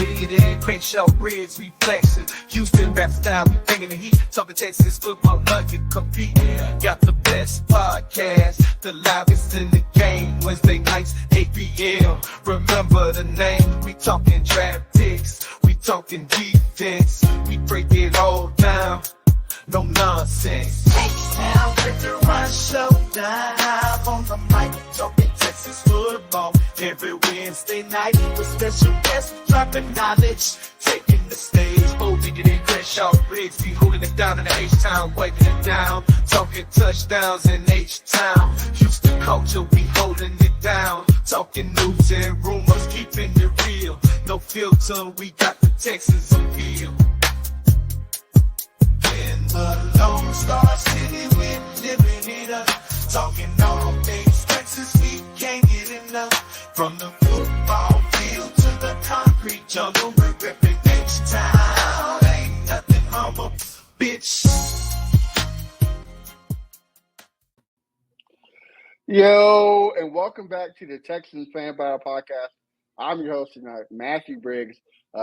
Get it in, Crenshaw Bridge, reflection. Houston rap style, we bringing the heat. Talking Texas football, nugget, compete. Got the best podcast, the livest in the game. Wednesday nights, 8 p.m. Remember the name, we talking draft picks. We talking defense, we break it all down. No nonsense. H-Town with the Run Showdown on the mic, talking Texas football every Wednesday night with special guests dropping knowledge, taking the stage. Oh, digging in Crenshaw Briggs, be holding it down in the H-Town, wiping it down, talking touchdowns in H-Town. Houston culture, we holding it down, talking news and rumors, keeping it real. No filter, we got the Texans appeal. In the Lone Star City, we're living it up. Talking all things Texas, we can't get enough. From the football field to the concrete jungle, we're ripping H-Town. Ain't nothing humble, bitch. Yo, and welcome back to the Texans Fan Battle Podcast. I'm your host tonight, Matthew Briggs.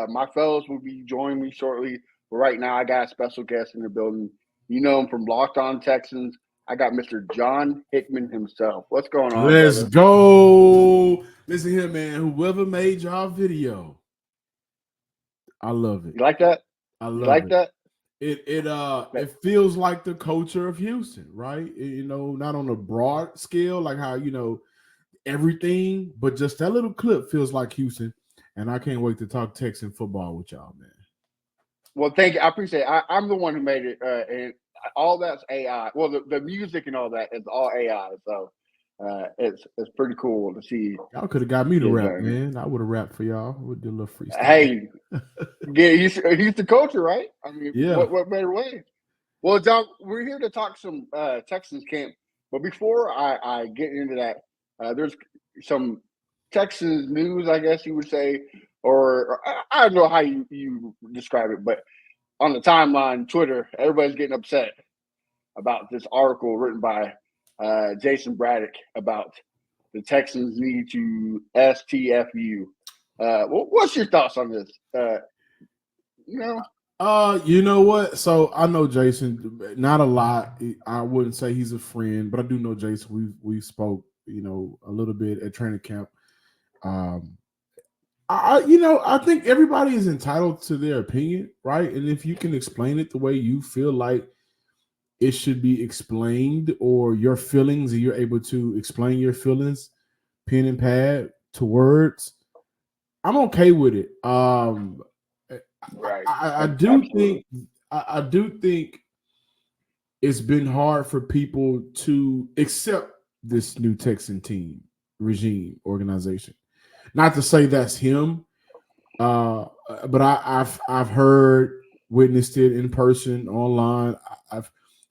My fellows will be joining me shortly. But right now, I got a special guest in the building. You know him from Locked On Texans. I got Mr. John Hickman himself. What's going on? Let's brother? go. Listen here, man. Whoever made y'all video, I love it. You like that? I love you like it. that? It feels like the culture of Houston, right? Not on a broad scale, like how everything, but just that little clip feels like Houston. And I can't wait to talk Texan football with y'all, man. Well, thank you. I appreciate it. I'm the one who made it, and all that's AI. Well, the music and all that is all AI, so it's pretty cool to see. Y'all could have got me to rap, man. I would have rapped for y'all. Would do a little freestyle. Hey, he's the culture, right? I mean, yeah. What better way? Well, John, we're here to talk some Texans camp, but before I get into that, there's some Texans news, I guess you would say. Or I don't know how you describe it, but on the timeline, Twitter, everybody's getting upset about this article written by Jason Braddock about the Texans need to STFU. What's your thoughts on this? You know what? So I know Jason, not a lot. I wouldn't say he's a friend, but I do know Jason. We spoke, a little bit at training camp. I think everybody is entitled to their opinion, right? And if you can explain it the way you feel like it should be explained, or your feelings, and you're able to explain your feelings, pen and pad to words, I'm okay with it. Right. I do think it's been hard for people to accept this new Texan team, regime, organization. Not to say that's him, but I've heard, witnessed it in person, online.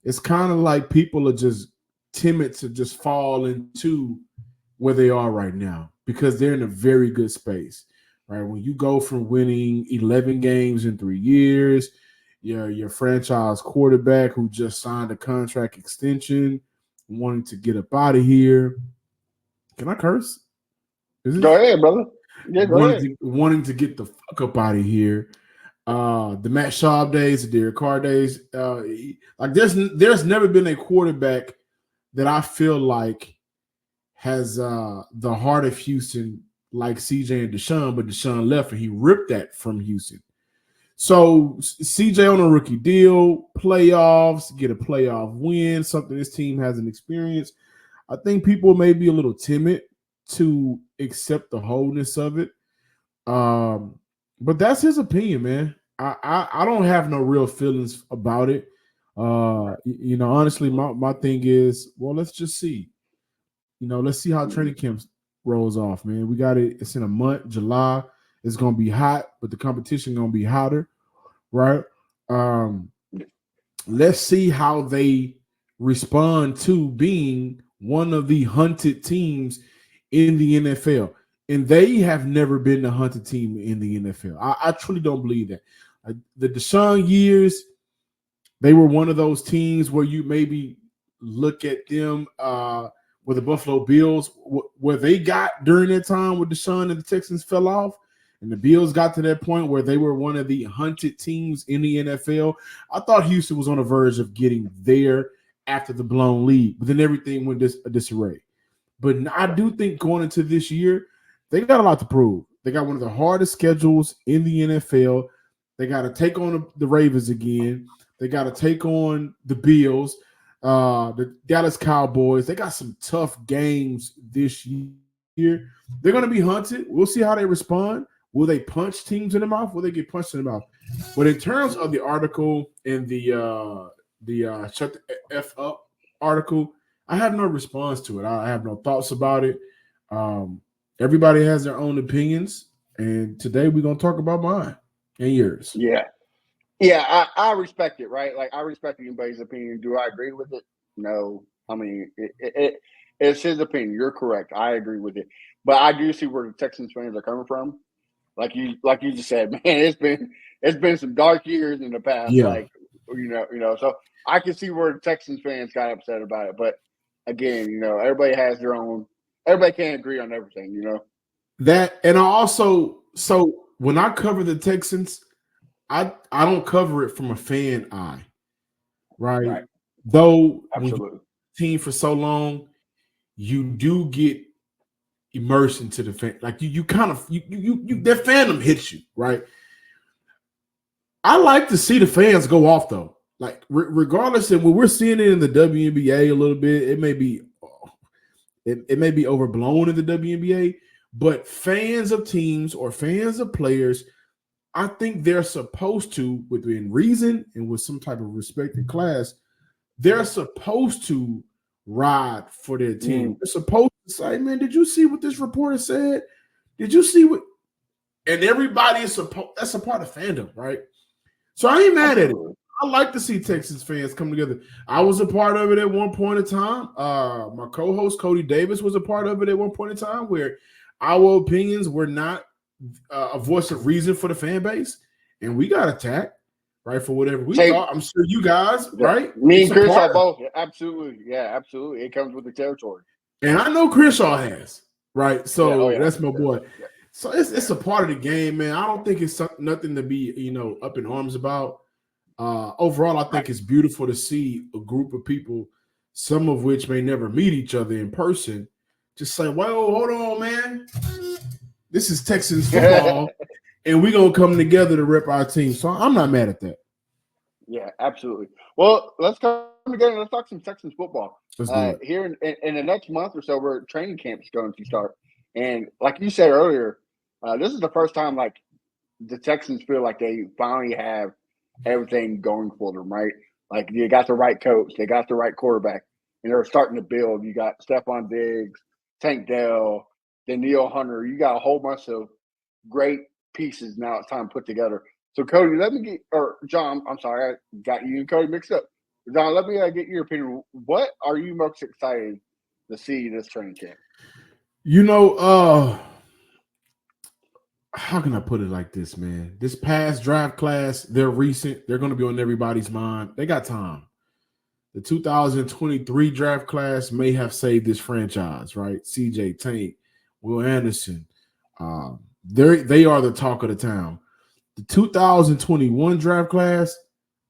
It's kind of like people are just timid to just fall into where they are right now because they're in a very good space, right? When you go from winning 11 games in 3 years, your franchise quarterback who just signed a contract extension, wanting to get up out of here. Can I curse? Go ahead, brother. Yeah, go ahead. Wanting to get the fuck up out of here. The Matt Schaub days, the Derek Carr days. Like there's never been a quarterback that I feel like has the heart of Houston like CJ and Deshaun, but Deshaun left and he ripped that from Houston. So CJ on a rookie deal, playoffs, get a playoff win, something this team hasn't experienced. I think people may be a little timid to accept the wholeness of it. But that's his opinion, man. I don't have no real feelings about it. Honestly, my thing is, well, let's just see. Let's see how training camp rolls off, man. We got it. It's in a month, July. It's going to be hot, but the competition going to be hotter, right? Let's see how they respond to being one of the hunted teams in the NFL. And they have never been the hunted team in the NFL. I truly don't believe that. The Deshaun years, they were one of those teams where you maybe look at them where the Buffalo Bills, where they got during that time with Deshaun and the Texans fell off. and the Bills got to that point where they were one of the hunted teams in the NFL. I thought Houston was on the verge of getting there after the blown lead, but then everything went disarray. But I do think going into this year, they got a lot to prove. They got one of the hardest schedules in the NFL. They got to take on the Ravens again. They got to take on the Bills, the Dallas Cowboys. They got some tough games this year. They're going to be hunted. We'll see how they respond. Will they punch teams in the mouth? Will they get punched in the mouth? But in terms of the article and the Shut the F Up article, I have no response to it. I have no thoughts about it. Everybody has their own opinions, and today we're going to talk about mine and yours. Yeah, I respect it, right? Like, I respect anybody's opinion. Do I agree with it? No. I mean, it's his opinion. You're correct. I agree with it. But I do see where the Texans fans are coming from. Like you just said, man, it's been some dark years in the past. Yeah. Like, so I can see where the Texans fans got upset about it. But again, everybody has their own. Everybody can't agree on everything, That, and I also, so when I cover the Texans, I don't cover it from a fan eye, right? Though Absolutely. when you're team for so long, you do get immersed into the fan. Like you kind of that fandom hits you, right? I like to see the fans go off though. Like regardless of when we're seeing it in the WNBA a little bit, it may be overblown in the WNBA, but fans of teams or fans of players, I think they're supposed to, within reason and with some type of respect and class, they're supposed to ride for their team. They're supposed to say, man, did you see what this reporter said? Did you see what? And everybody is supposed, that's a part of fandom, right? So I ain't mad at it. I like to see Texans fans come together. I was a part of it at one point in time. My co-host Cody Davis was a part of it at one point in time where our opinions were not a voice of reason for the fan base, and we got attacked, right, for whatever we thought. I'm sure you guys, right? Me and Chris are both. Absolutely. Yeah, absolutely. It comes with the territory. And I know Crenshaw has, right? So that's my boy. Yeah. So it's a part of the game, man. I don't think it's nothing to be, up in arms about. Overall, I think it's beautiful to see a group of people, some of which may never meet each other in person, just say, "Whoa, hold on, man. This is Texans football, and we're going to come together to rep our team." So I'm not mad at that. Yeah, absolutely. Well, let's come together and let's talk some Texans football. Here in the next month or so, where training camp is going to start. And like you said earlier, this is the first time like the Texans feel like they finally have everything going for them, right? Like you got the right coach, they got the right quarterback, and they're starting to build. You got Stephon Diggs, Tank Dell, Danielle Hunter. You got a whole bunch of great pieces now. It's time to put together. So Cody, John, I'm sorry, I got you and Cody mixed up. John, let me get your opinion. What are you most excited to see this training camp? How can I put it like this, man? This past draft class, they're recent. They're going to be on everybody's mind. They got time. The 2023 draft class may have saved this franchise, right? CJ Tank, Will Anderson. They are the talk of the town. The 2021 draft class,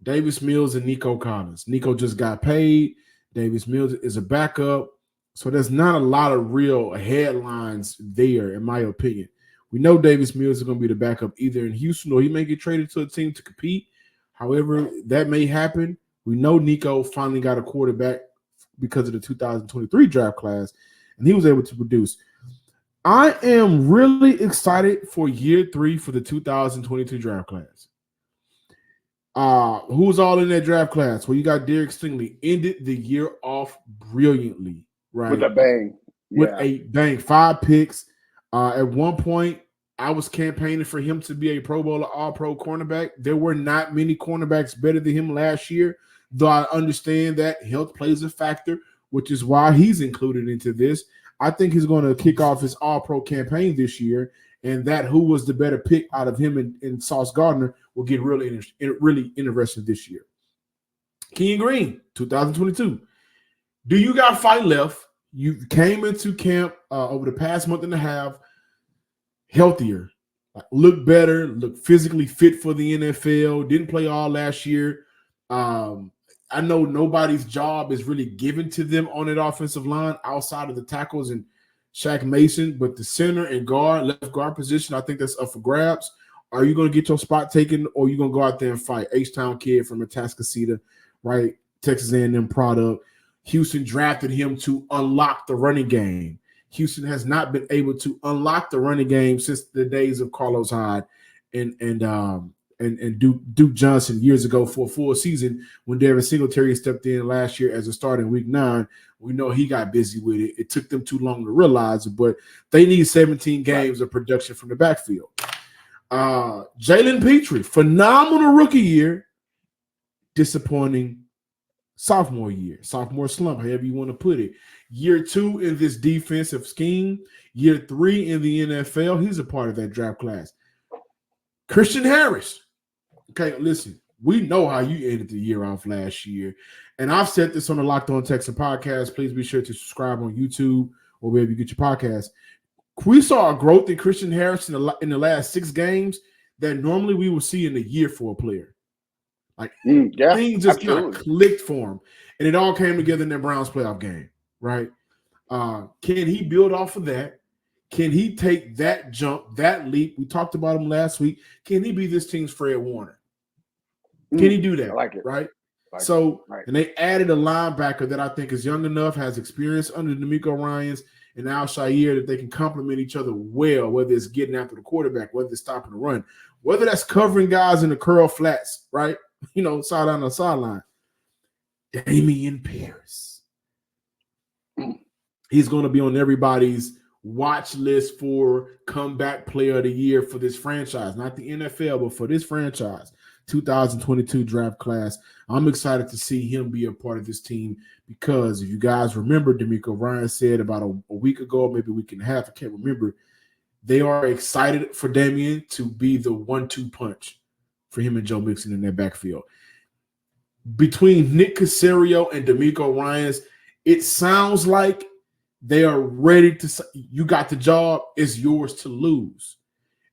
Davis Mills and Nico Collins. Nico just got paid. Davis Mills is a backup. So there's not a lot of real headlines there, in my opinion. We know Davis Mills is going to be the backup either in Houston or he may get traded to a team to compete. However, that may happen. We know Nico finally got a quarterback because of the 2023 draft class, and he was able to produce. I am really excited for year 3 for the 2022 draft class. Who's all in that draft class? Well, you got Derek Stingley. Ended the year off brilliantly, right? With a bang. With a bang. 5 picks. At one point, I was campaigning for him to be a Pro Bowler, All-Pro cornerback. There were not many cornerbacks better than him last year, though I understand that health plays a factor, which is why he's included into this. I think he's going to kick off his All-Pro campaign this year, and that who was the better pick out of him and Sauce Gardner will get really interesting this year. Kenyon Green, 2022. Do you got fight left? You came into camp over the past month and a half healthier. look better, look physically fit for the NFL. Didn't play all last year. I know nobody's job is really given to them on that offensive line outside of the tackles and Shaq Mason, but the center and left guard position, I think that's up for grabs. Are you going to get your spot taken, or are you going to go out there and fight? H-Town kid from Atascocita, right? Texas A&M product. Houston drafted him to unlock the running game. Houston has not been able to unlock the running game since the days of Carlos Hyde and Duke Johnson years ago for a full season when Devin Singletary stepped in last year as a starter in week 9. We know he got busy with it. It took them too long to realize it, but they need 17 games of production from the backfield. Jalen Petrie, phenomenal rookie year, disappointing sophomore year, sophomore slump, however you want to put it. Year 2 in this defensive scheme, year 3 in the NFL. He's a part of that draft class. Christian Harris. Okay, listen, we know how you ended the year off last year. And I've said this on the Locked On Texans podcast. Please be sure to subscribe on YouTube or wherever you get your podcast. We saw a growth in Christian Harris in the last 6 games that normally we would see in a year for a player. Like things just kind of clicked for him. And it all came together in that Browns playoff game, right? Can he build off of that? Can he take that jump, that leap? We talked about him last week. Can he be this team's Fred Warner? Can he do that? I like it. Right? And they added a linebacker that I think is young enough, has experience under D'Amico Ryans and Al Shire that they can complement each other well, whether it's getting after the quarterback, whether it's stopping the run, whether that's covering guys in the curl flats, right? Sideline on sideline. Damian Pierce. He's going to be on everybody's watch list for comeback player of the year for this franchise, not the NFL, but for this franchise, 2022 draft class. I'm excited to see him be a part of this team because if you guys remember, D'Amico Ryan said about a week ago, maybe a week and a half, I can't remember, they are excited for Damian to be the 1-2 punch for him and Joe Mixon in their backfield. Between Nick Caserio and D'Amico Ryans, it sounds like they are ready to say, you got the job, it's yours to lose.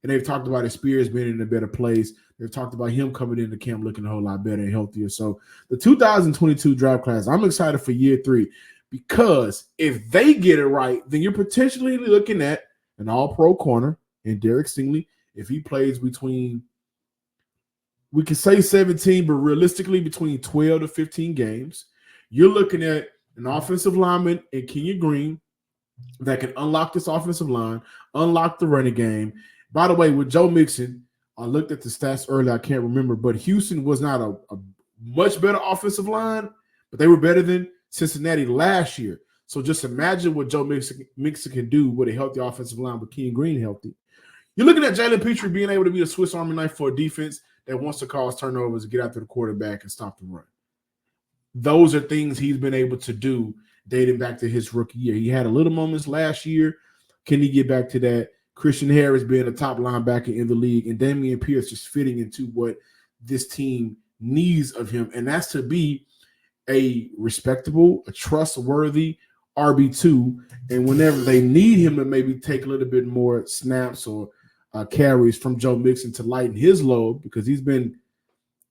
And they've talked about his Spears being in a better place. They've talked about him coming into camp looking a whole lot better and healthier. So the 2022 draft class, I'm excited for year 3 because if they get it right, then you're potentially looking at an all-pro corner in Derek Stingley. If he plays between, we can say 17, but realistically between 12 to 15 games, you're looking at an offensive lineman in Kenyon Green that can unlock this offensive line, unlock the running game. By the way, with Joe Mixon, I looked at the stats earlier. I can't remember, but Houston was not a much better offensive line, but they were better than Cincinnati last year. So just imagine what Joe Mixon can do with a healthy offensive line with Kenyon Green healthy. You're looking at Jalen Petrie being able to be a Swiss Army knife for a defense that wants to cause turnovers and get after the quarterback and stop the run. Those are things he's been able to do dating back to his rookie year. He had a little moments last year. Can he get back to that? Christian Harris being a top linebacker in the league and Damian Pierce just fitting into what this team needs of him, and that's to be a respectable, a trustworthy RB2, and whenever they need him to maybe take a little bit more snaps or carries from Joe Mixon to lighten his load, because he's been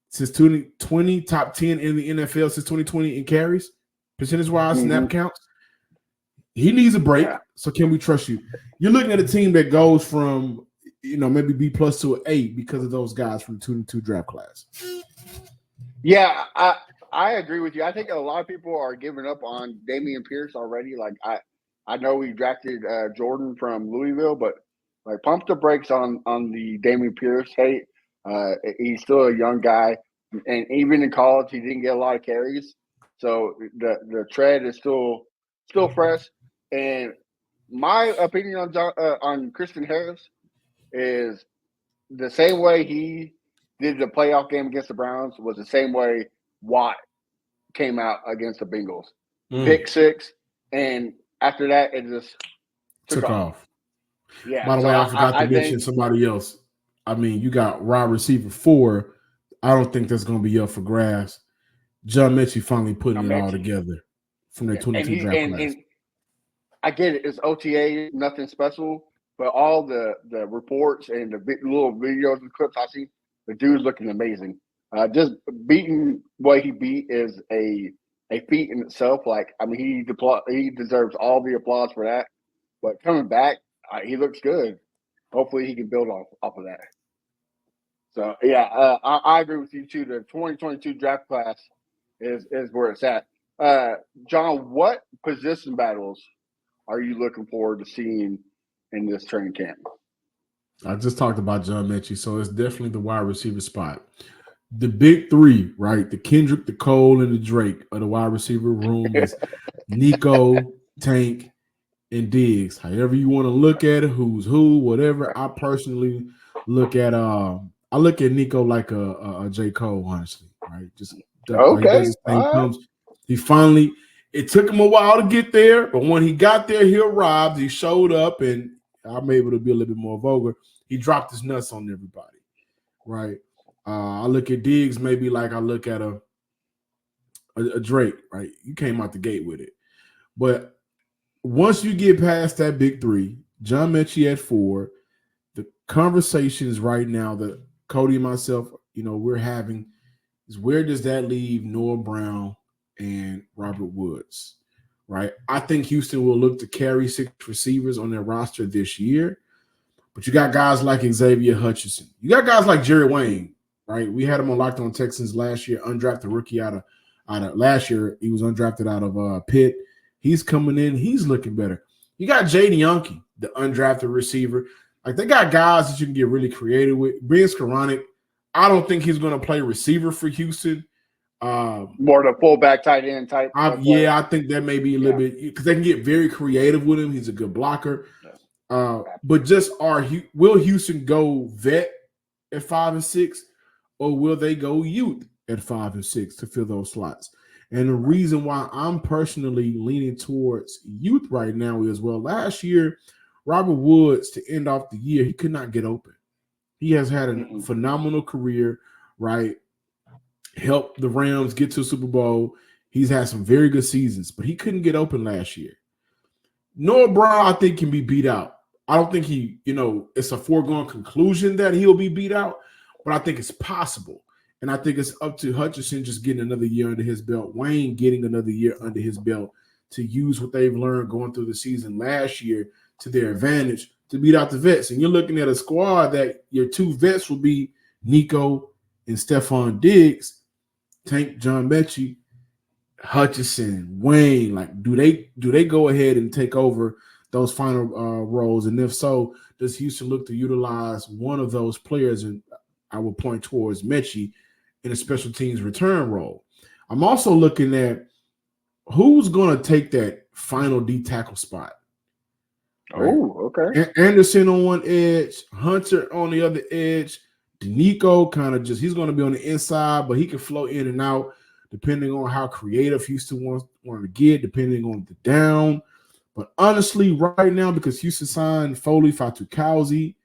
since 2020 top 10 in the NFL since 2020 in carries, percentage-wise, snap counts. He needs a break. Yeah. So can we trust you? You're looking at a team that goes from, maybe B+ to an A because of those guys from 2 draft class. Yeah, I agree with you. I think a lot of people are giving up on Damian Pierce already. Like I know we drafted Jordan from Louisville, but like pump the brakes on the Damian Pierce hate. He's still a young guy, and even in college, he didn't get a lot of carries. So the tread is still fresh. And my opinion on Christian Harris is the same way he did the playoff game against the Browns was the same way Watt came out against the Bengals. Pick 6, and after that, it just took off. Yeah. By the way, I forgot to mention somebody else. I mean, you got wide receiver 4. I don't think that's going to be up for grabs. John Mechie finally putting it all together from their 22 draft class. And I get it. It's OTA, nothing special. but all the reports and the little videos and clips I see, the dude's looking amazing. Just beating what he beat is a feat in itself. Like, I mean, he deserves all the applause for that. But coming back, he looks good. Hopefully, he can build off of that. So yeah, I agree with you too. The 2022 draft class is where it's at. John, what position battles are you looking forward to seeing in this training camp? I just talked about John Mechie, so it's definitely the wide receiver spot. The big three, right? The Kendrick, the Cole, and the Drake of the wide receiver room is Nico, Tank, and Diggs. However you want to look at it, who's who, whatever. I personally look at Nico like a J. Cole, honestly, right? Just he does his thing. He finally. It took him a while to get there, but when he got there, he arrived. He showed up, and I'm able to be a little bit more vulgar. He dropped his nuts on everybody, right? I look at Diggs maybe like I look at a Drake, right? You came out the gate with it. But once you get past that big three, John Mechie at 4, the conversations right now that Cody and myself, we're having is where does that leave Noah Brown and Robert Woods, right? I think Houston will look to carry 6 receivers on their roster this year, but you got guys like Xavier Hutchinson. You got guys like Jerry Wayne, right? We had him on Locked On Texans last year, undrafted rookie out of last year. He was undrafted out of Pitt. He's coming in. He's looking better. You got Jaden Youngkin, the undrafted receiver. Like, they got guys that you can get really creative with. Ben Skoranek, I don't think he's going to play receiver for Houston. More the fullback, tight end type. I think that may be a little bit because they can get very creative with him. He's a good blocker. But will Houston go vet at 5 and 6, or will they go youth at 5 and 6 to fill those slots? And the reason why I'm personally leaning towards youth right now is, well, last year, Robert Woods, to end off the year, he could not get open. He has had a phenomenal career, right? Helped the Rams get to a Super Bowl. He's had some very good seasons, but he couldn't get open last year. Noah Brown, I think, can be beat out. I don't think it's a foregone conclusion that he'll be beat out, but I think it's possible. And I think it's up to Hutchinson just getting another year under his belt, Wayne getting another year under his belt to use what they've learned going through the season last year to their advantage to beat out the vets. And you're looking at a squad that your 2 vets will be Nico and Stephon Diggs, Tank, John Mechie, Hutchinson, Wayne. Like, do they go ahead and take over those final roles? And if so, does Houston look to utilize one of those players? And I will point towards Mechie in a special teams return role. I'm also looking at who's going to take that final D tackle spot. Right? Oh, okay. Anderson on one edge, Hunter on the other edge. Nico he's going to be on the inside, but he can flow in and out depending on how creative Houston wants to get, depending on the down. But honestly, right now, because Houston signed Foley Fatukauzi,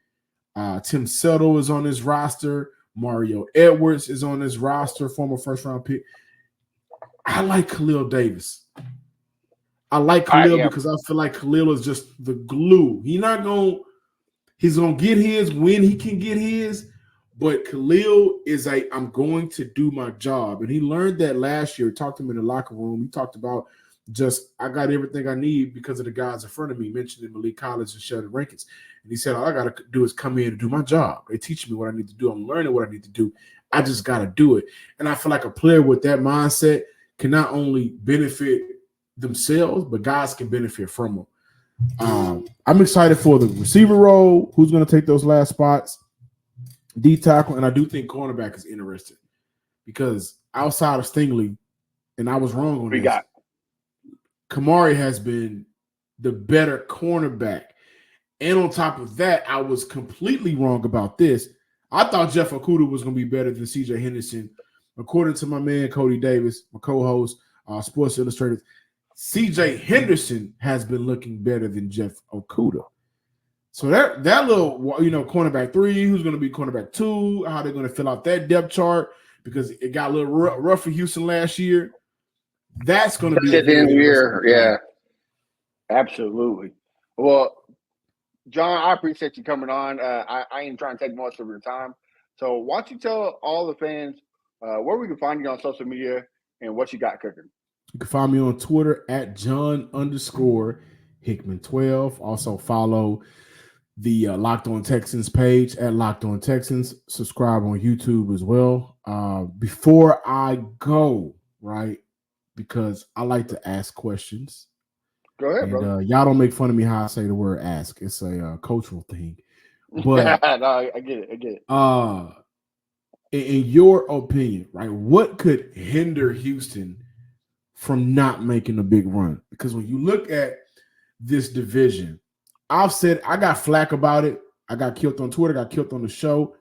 Tim Settle is on his roster, Mario Edwards is on his roster, former first-round pick. I like Khalil Davis. I like Khalil because I feel like Khalil is just the glue. He's going to get his when he can get his, but Khalil is I'm going to do my job. And he learned that last year. Talked to him in the locker room. He talked about I got everything I need because of the guys in front of me, mentioning Malik Collins and Sheldon Rankins. And he said, all I got to do is come in and do my job. They teach me what I need to do. I'm learning what I need to do. I just got to do it. And I feel like a player with that mindset can not only benefit themselves, but guys can benefit from them. I'm excited for the receiver role. Who's going to take those last spots? D tackle, and I do think cornerback is interesting because outside of Stingley, and I was wrong on this, Kamari has been the better cornerback. And on top of that, I was completely wrong about this. I thought Jeff Okudah was going to be better than C.J. Henderson. According to my man Cody Davis, my co-host, Sports Illustrated, C.J. Henderson has been looking better than Jeff Okudah. So that little, cornerback 3, who's going to be cornerback 2, how they're going to fill out that depth chart because it got a little rough for Houston last year. That's going to be at the end of the year. Yeah, absolutely. Well, John, I appreciate you coming on. I ain't trying to take much of your time. So why don't you tell all the fans where we can find you on social media and what you got cooking? You can find me on Twitter at John_Hickman12. Also follow the Locked On Texans page at Locked On Texans. Subscribe on YouTube as well. Before I go, right, because I like to ask questions. Go ahead, And brother. y'all don't make fun of me how I say the word ask. It's a cultural thing. But no, I get it. I get it. In your opinion, right, what could hinder Houston from not making a big run? Because when you look at this division, I've said I got flack about it. I got killed on Twitter, got killed on the show.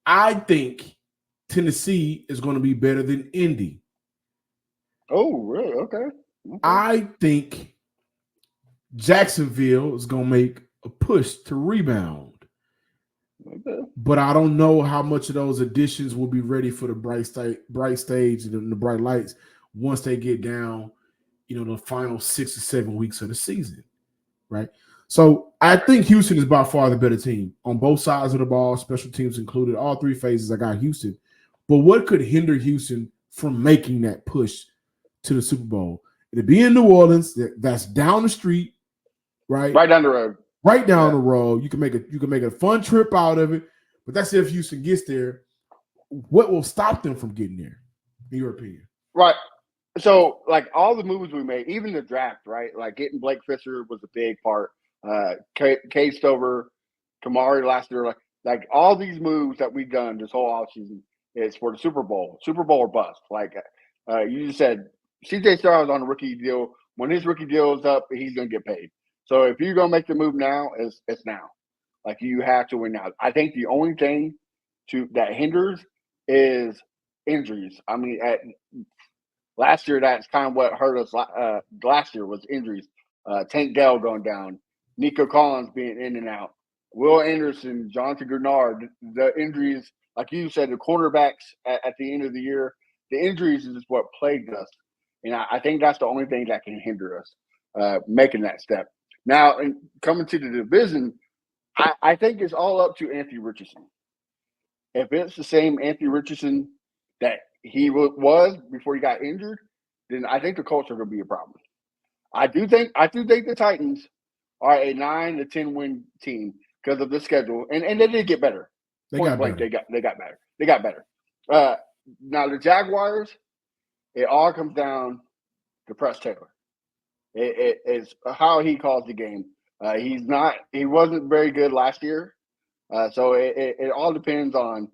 I think Tennessee is going to be better than Indy. Oh, really? Okay. I think Jacksonville is going to make a push to rebound. Okay. But I don't know how much of those additions will be ready for the bright stage and the bright lights once they get down, the final 6 or 7 weeks of the season, right? So I think Houston is by far the better team on both sides of the ball, special teams included. All three phases, I got Houston. But what could hinder Houston from making that push to the Super Bowl? It'd be in New Orleans. That's down the street, right? Right down the road. Right down the road. You can make a fun trip out of it. But that's if Houston gets there. What will stop them from getting there, in your opinion? Right. So, like all the moves we made, even the draft, right? Like getting Blake Fisher was a big part. K Stover, Kamari last year, like all these moves that we've done this whole offseason is for the Super Bowl or bust. Like you just said, CJ Stroud is on a rookie deal. When his rookie deal is up, he's going to get paid. So if you're going to make the move now, it's now. Like you have to win now. I think the only thing that hinders is injuries. I mean, last year that's kind of what hurt us. Last year was injuries. Tank Dell going down, Nico Collins being in and out, Will Anderson, Jonathan Grenard. The injuries, like you said, the cornerbacks at the end of the year, the injuries is what plagued us, and I think that's the only thing that can hinder us making that step. Now, coming to the division, I think it's all up to Anthony Richardson. If it's the same Anthony Richardson that he was before he got injured, then I think the Colts are going to be a problem. I do think the Titans are a 9 to 10 win team because of the schedule, and they did get better. They got better. They got better. Now the Jaguars, it all comes down to Press Taylor. It's how he calls the game. He wasn't very good last year, so it all depends on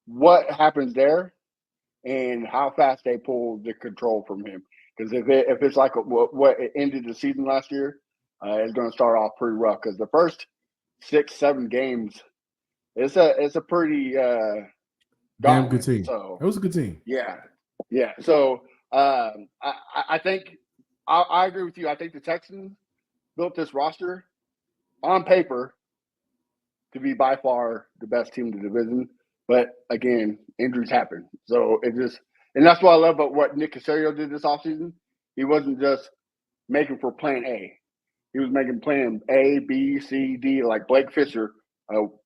what happens there and how fast they pull the control from him. Because if it's like what it ended the season last year, it's going to start off pretty rough. Because the first 6-7 games, it's a pretty damn good team. So it was a good team. Yeah. So I think I agree with you. I think the Texans built this roster on paper to be by far the best team in the division. But again, injuries happen. So and that's what I love about what Nick Caserio did this offseason. He wasn't just making for plan A. He was making plan A, B, C, D, like Blake Fisher,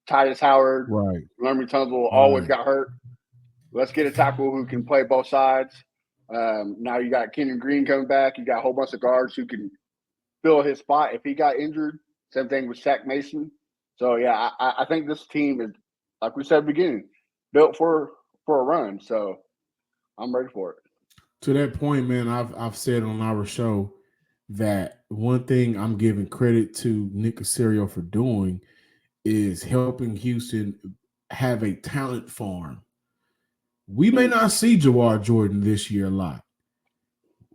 Titus Howard, right. Laramie Tunsil always got hurt. Let's get a tackle who can play both sides. Now you got Kenyon Green coming back. You got a whole bunch of guards who can fill his spot if he got injured. Same thing with Shaq Mason. So, yeah, I think this team is, like we said at the beginning, built for a run. So, I'm ready for it. To that point, man, I've said on our show that one thing I'm giving credit to Nick Caserio for doing is helping Houston have a talent farm. We may not see Jawar Jordan this year a lot.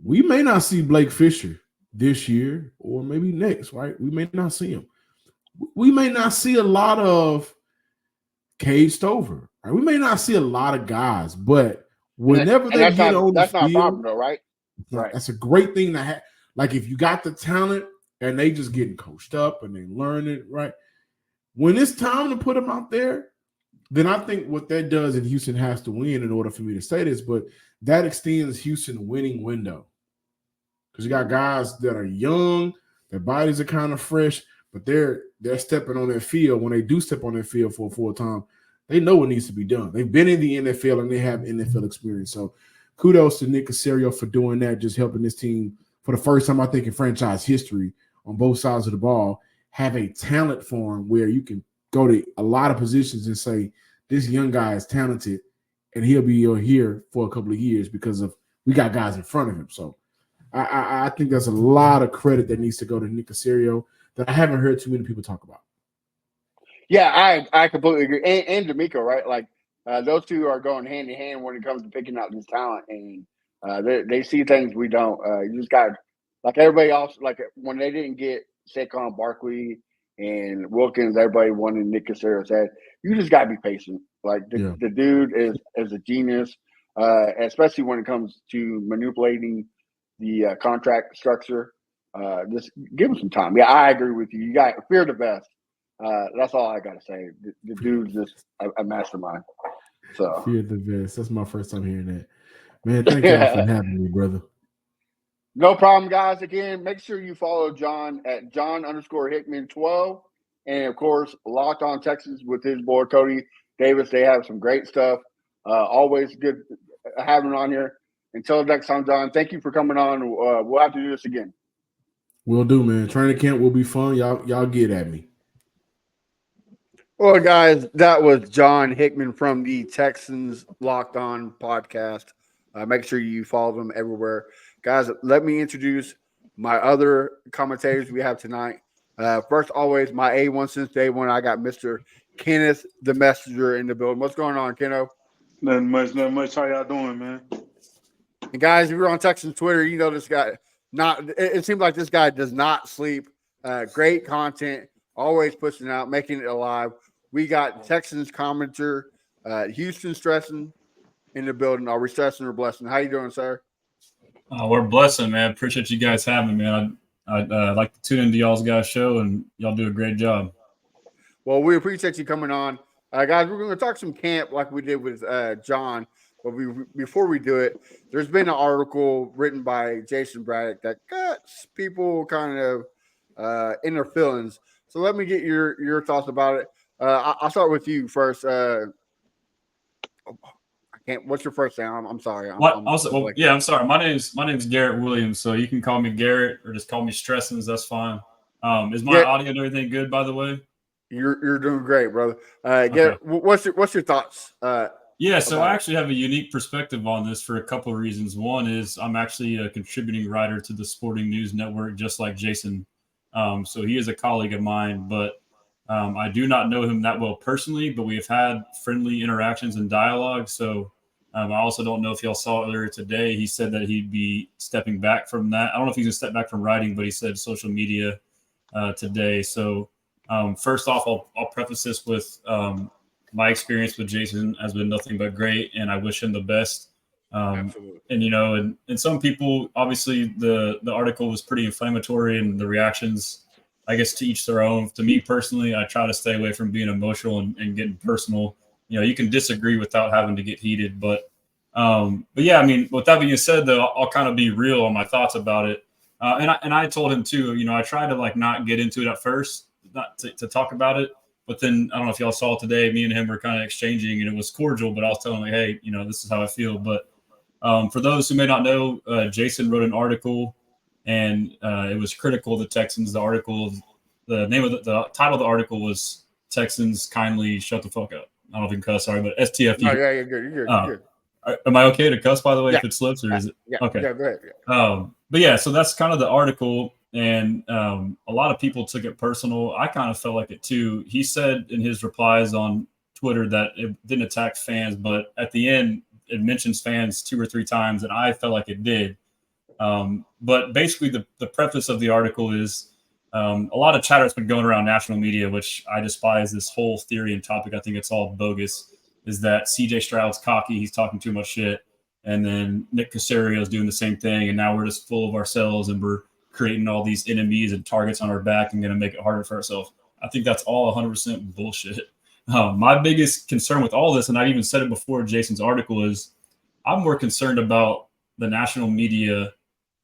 We may not see Blake Fisher this year or maybe next, right? We may not see him. We may not see a lot of Cade Stover. Right? We may not see a lot of guys, but whenever they get on the field, that's not a problem, though, right? Right. That's a great thing to have. Like if you got the talent and they just getting coached up and they learn it, right? When it's time to put them out there, then I think what that does, and Houston has to win in order for me to say this, but that extends Houston's winning window. Because you got guys that are young, their bodies are kind of fresh, but they're stepping on that field. When they do step on that field for a full time, they know what needs to be done. They've been in the NFL and they have NFL experience. So kudos to Nick Caserio for doing that, just helping this team for the first time, I think, in franchise history on both sides of the ball, have a talent form where you can go to a lot of positions and say, this young guy is talented and he'll be here for a couple of years because of we got guys in front of him. So I think there's a lot of credit that needs to go to Nick Caserio that I haven't heard too many people talk about. Yeah, I completely agree. And D'Amico, right? Like those two are going hand in hand when it comes to picking out this talent, and they see things we don't. You just got like everybody else. Like when they didn't get Saquon Barkley and Wilkins, everybody wanted Nick Caserio. Said you just got to be patient. Like the dude is a genius, especially when it comes to manipulating the contract structure. Just give him some time. Yeah, I agree with you. You got fear the best. That's all I gotta say. The dude's just a mastermind. So fear the best. That's my first time hearing that. Man, thank you for having me, brother. No problem, guys. Again, make sure you follow John at John_Hickman12. And of course, Locked On Texans with his boy Cody Davis. They have some great stuff. Always good having on here. Until next time, John, thank you for coming on. We'll have to do this again. Will do, man. Training camp will be fun. Y'all get at me. Well, guys, that was John Hickman from the Texans Locked On podcast. Make sure you follow them everywhere. Guys, let me introduce my other commentators we have tonight. First, always, my A1 since day one, I got Mr. Kenneth the Messenger in the building. What's going on, Kenno? Nothing much. How y'all doing, man? And guys, if you're on Texans Twitter, you know this guy. It seems like this guy does not sleep. Great content, always pushing out, making it alive. We got Texans commenter, Houston Stresson in the building. Are we stressing or blessing? How you doing, sir? We're blessing, man. Appreciate you guys having me, man. I'd like to tune into y'all's guys' show, and y'all do a great job. Well, we appreciate you coming on. Guys, we're going to talk some camp like we did with John. But before we do it, there's been an article written by Jason Braddock that got people kind of in their feelings. So let me get your thoughts about it. I'll start with you first. I can't. What's your first name? I'm sorry. I'm sorry. My name's Garrett Williams. So you can call me Garrett or just call me Stressins. That's fine. Is my audio and everything good? By the way, you're doing great, brother. Garrett, okay. What's your thoughts? So I actually have a unique perspective on this for a couple of reasons. One is I'm actually a contributing writer to the Sporting News Network, just like Jason. So he is a colleague of mine, but I do not know him that well personally, but we've had friendly interactions and dialogue. So I also don't know if y'all saw earlier today, he said that he'd be stepping back from that. I don't know if he's going to step back from writing, but he said social media today. So first off, I'll preface this with my experience with Jason has been nothing but great, and I wish him the best. Absolutely. And, and some people, obviously the article was pretty inflammatory and the reactions, I guess, to each their own. To me personally, I try to stay away from being emotional and getting personal. You can disagree without having to get heated, but yeah, I mean, with that being said, though, I'll kind of be real on my thoughts about it. And I told him too, I tried to not get into it at first, not to talk about it. But then I don't know if y'all saw today, me and him were kind of exchanging and it was cordial, but I was telling him, hey, this is how I feel. But for those who may not know, Jason wrote an article and it was critical of the Texans. The article, the title of the article was Texans Kindly Shut the Fuck Up. I don't know if you can cuss, sorry, but STFU. Oh, yeah, you're good. You're good. Am I okay to cuss, by the way, if it slips, or is it? Yeah. Okay. Yeah, go ahead. Yeah. But yeah, so that's kind of the article. And a lot of people took it personal. I kind of felt like it too. He said in his replies on Twitter that it didn't attack fans, but at the end, it mentions fans 2 or 3 times, and I felt like it did. But basically, the preface of the article is a lot of chatter has been going around national media, which I despise this whole theory and topic. I think it's all bogus, is that CJ Stroud's cocky. He's talking too much shit. And then Nick Caserio is doing the same thing. And now we're just full of ourselves and we're creating all these enemies and targets on our back and going to make it harder for ourselves. I think that's all 100% bullshit. My biggest concern with all this, and I even said it before Jason's article, is I'm more concerned about the national media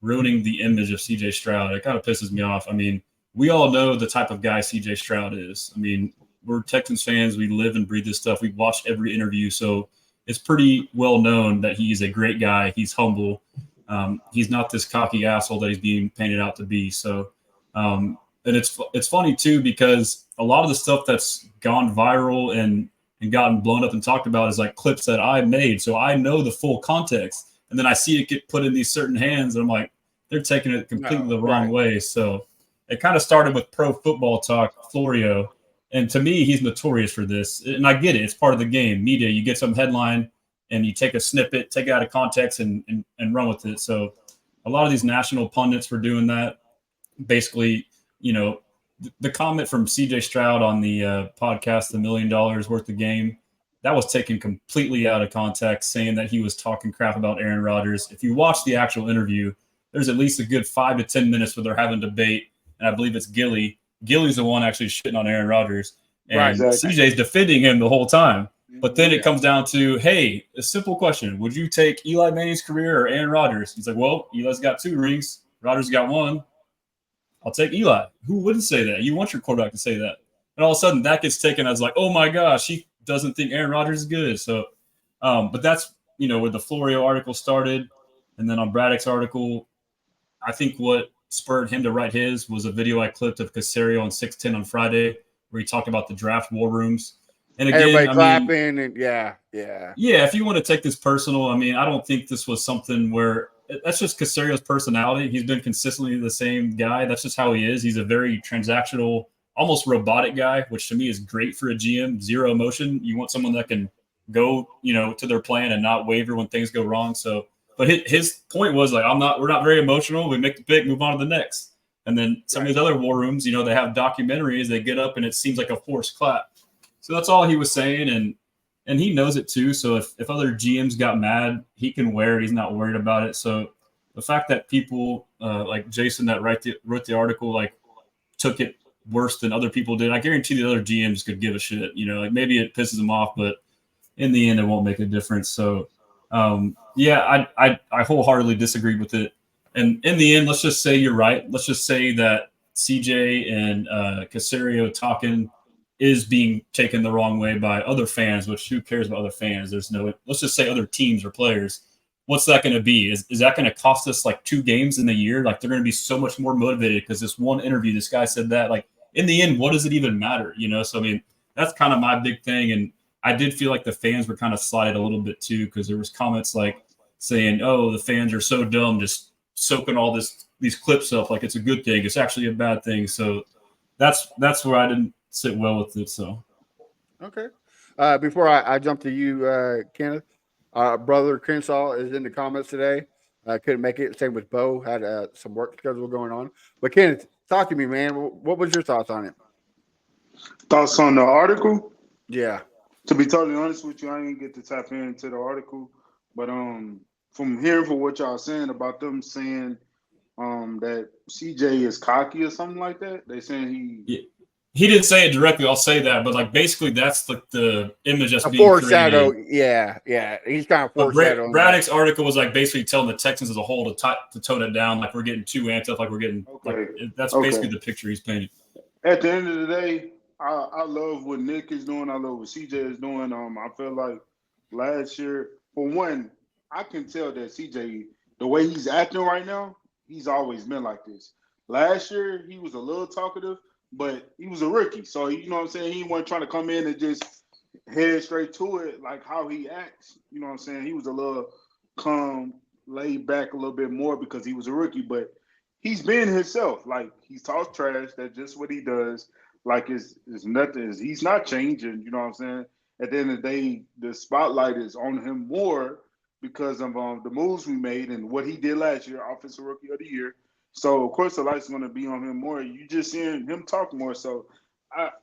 ruining the image of CJ Stroud. It kind of pisses me off. I mean, we all know the type of guy CJ Stroud is. I mean, we're Texans fans. We live and breathe this stuff. We watch every interview. So it's pretty well known that he's a great guy. He's humble. He's not this cocky asshole that he's being painted out to be. So, and it's funny too, because a lot of the stuff that's gone viral and gotten blown up and talked about is like clips that I made. So I know the full context, and then I see it get put in these certain hands, and I'm like, they're taking it completely the wrong way. So it kind of started with Pro Football Talk, Florio. And to me, he's notorious for this. And I get it. It's part of the game. Media, you get some headline and you take a snippet, take it out of context and run with it. So a lot of these national pundits were doing that. Basically, the comment from CJ Stroud on the podcast, $1 million worth of game, that was taken completely out of context, saying that he was talking crap about Aaron Rodgers. If you watch the actual interview, there's at least a good 5 to 10 minutes where they're having debate. And I believe it's Gilly. Gilly's the one actually shitting on Aaron Rodgers. And Right, exactly. CJ's defending him the whole time. But then it comes down to, hey, a simple question. Would you take Eli Manning's career or Aaron Rodgers? He's like, well, Eli's got 2 rings. Rodgers got 1. I'll take Eli. Who wouldn't say that? You want your quarterback to say that. And all of a sudden that gets taken as like, oh, my gosh, he doesn't think Aaron Rodgers is good. So, but that's, where the Florio article started. And then on Braddock's article, I think what spurred him to write his was a video I clipped of Caserio on 610 on Friday where he talked about the draft war rooms. And again, everybody clapping and yeah. If you want to take this personal, I mean, I don't think this was something where that's just Caserio's personality. He's been consistently the same guy. That's just how he is. He's a very transactional, almost robotic guy, which to me is great for a GM. Zero emotion. You want someone that can go, to their plan and not waver when things go wrong. So, but his point was like, we're not very emotional. We make the pick, move on to the next. And then some of these other war rooms, they have documentaries. They get up and it seems like a forced clap. So that's all he was saying, and he knows it too. So if other GMs got mad, he can wear it. He's not worried about it. So the fact that people like Jason that wrote the article like took it worse than other people did, I guarantee the other GMs could give a shit. Like maybe it pisses them off, but in the end, it won't make a difference. So I wholeheartedly disagreed with it. And in the end, let's just say you're right. Let's just say that CJ and Caserio talking is being taken the wrong way by other fans, which who cares about other fans? Let's just say other teams or players. What's that going to be? Is that going to cost us like 2 games in the year? Like they're going to be so much more motivated because this one interview, this guy said that. Like in the end, what does it even matter? So, I mean, that's kind of my big thing. And I did feel like the fans were kind of slighted a little bit too, because there was comments like saying, oh, the fans are so dumb, just soaking all these clips up like it's a good thing. It's actually a bad thing. So that's where I didn't sit well with it. So okay. Before I jump to you, Kenneth, brother Crenshaw is in the comments today. Couldn't make it. Same with Bo. Had some work schedule going on. But Kenneth, talk to me, man. What was your thoughts on it? Thoughts on the article? Yeah. To be totally honest with you, I didn't get to tap into the article, but from hearing for what y'all saying about them saying that CJ is cocky or something like that, they saying he didn't say it directly. I'll say that, but like basically that's the image that's being foreshadow. created. Yeah, he's kind of foreshadowing. Braddock's article was like basically telling the Texans as a whole to tone it down, like we're getting too amped up, like we're getting that's basically the picture he's painting. At the end of the day, I love what Nick is doing. I love what CJ is doing. I feel like last year, for one, I can tell that CJ, the way he's acting right now, he's always been like this. Last year, he was a little talkative, but he was a rookie. So, you know what I'm saying? He wasn't trying to come in and just head straight to it like how he acts. You know what I'm saying? He was a little calm, laid back a little bit more because he was a rookie. But he's being himself. Like, he talks trash. That's just what he does. Like, it's nothing. He's not changing. You know what I'm saying? At the end of the day, the spotlight is on him more because of the moves we made and what he did last year, Offensive Rookie of the Year. So, of course, the light's going to be on him more. You just seeing him talk more. So,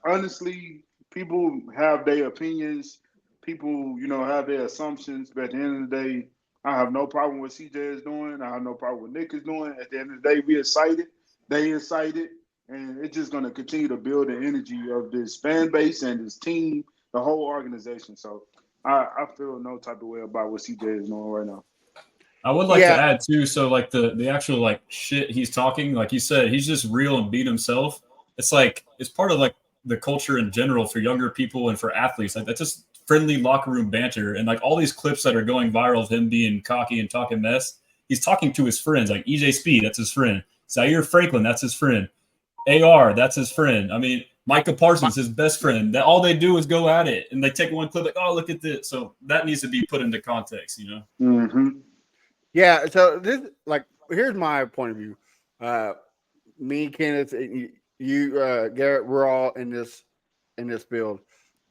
honestly, people have their opinions. People, have their assumptions. But at the end of the day, I have no problem with CJ is doing. I have no problem with Nick is doing. At the end of the day, we excited. They excited. And it's just going to continue to build the energy of this fan base and this team, the whole organization. So, I feel no type of way about what CJ is doing right now. I would like to add too. So like the actual like shit he's talking, like you said, he's just real and beat himself. It's like it's part of like the culture in general for younger people and for athletes. Like that's just friendly locker room banter. And like all these clips that are going viral of him being cocky and talking mess, he's talking to his friends. Like EJ Speed, that's his friend. Zaire Franklin, that's his friend. AR, that's his friend. I mean, Micah Parsons, his best friend. That all they do is go at it, and they take one clip like, "Oh, look at this." So that needs to be put into context, you know. Mm-hmm. Yeah. So this, like, here's my point of view. Me, Kenneth, you, Garrett, we're all in this field.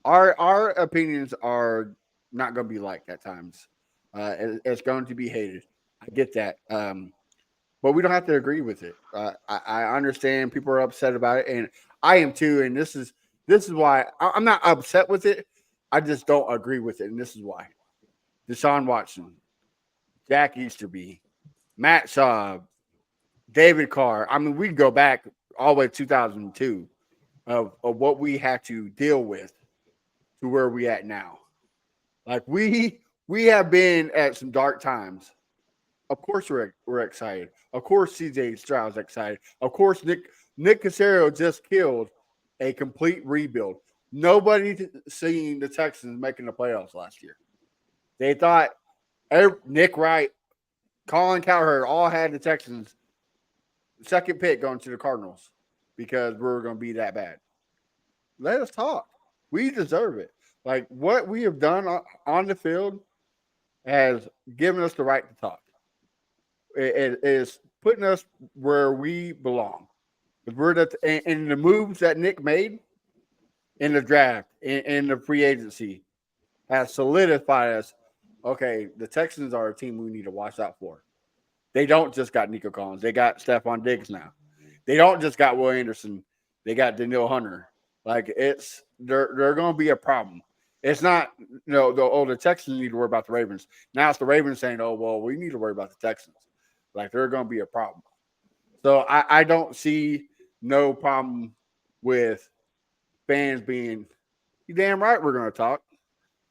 Our opinions are not going to be liked at times. It's going to be hated. I get that. But we don't have to agree with it. I understand people are upset about it, and I am too. And this is why I'm not upset with it. I just don't agree with it, and this is why. Deshaun Watson, Jack Easterby, Matt Schaub, David Carr. I mean, we go back all the way to 2002 of what we had to deal with to where we at now. Like we have been at some dark times. Of course, we're excited. Of course, CJ Stroud's excited. Of course, Nick Caserio just killed a complete rebuild. Nobody seen the Texans making the playoffs last year. They thought Nick Wright, Colin Cowherd all had the Texans second pick going to the Cardinals because we were going to be that bad. Let us talk. We deserve it. Like what we have done on the field has given us the right to talk. It is putting us where we belong. And the moves that Nick made in the draft, in the free agency, has solidified us. Okay, the Texans are a team we need to watch out for. They don't just got Nico Collins. They got Stephon Diggs now. They don't just got Will Anderson. They got Daniil Hunter. Like they're going to be a problem. It's not the Texans need to worry about the Ravens. Now it's the Ravens saying, oh well, we need to worry about the Texans. Like they're going to be a problem. So I don't see no problem with fans being, you damn right we're going to talk.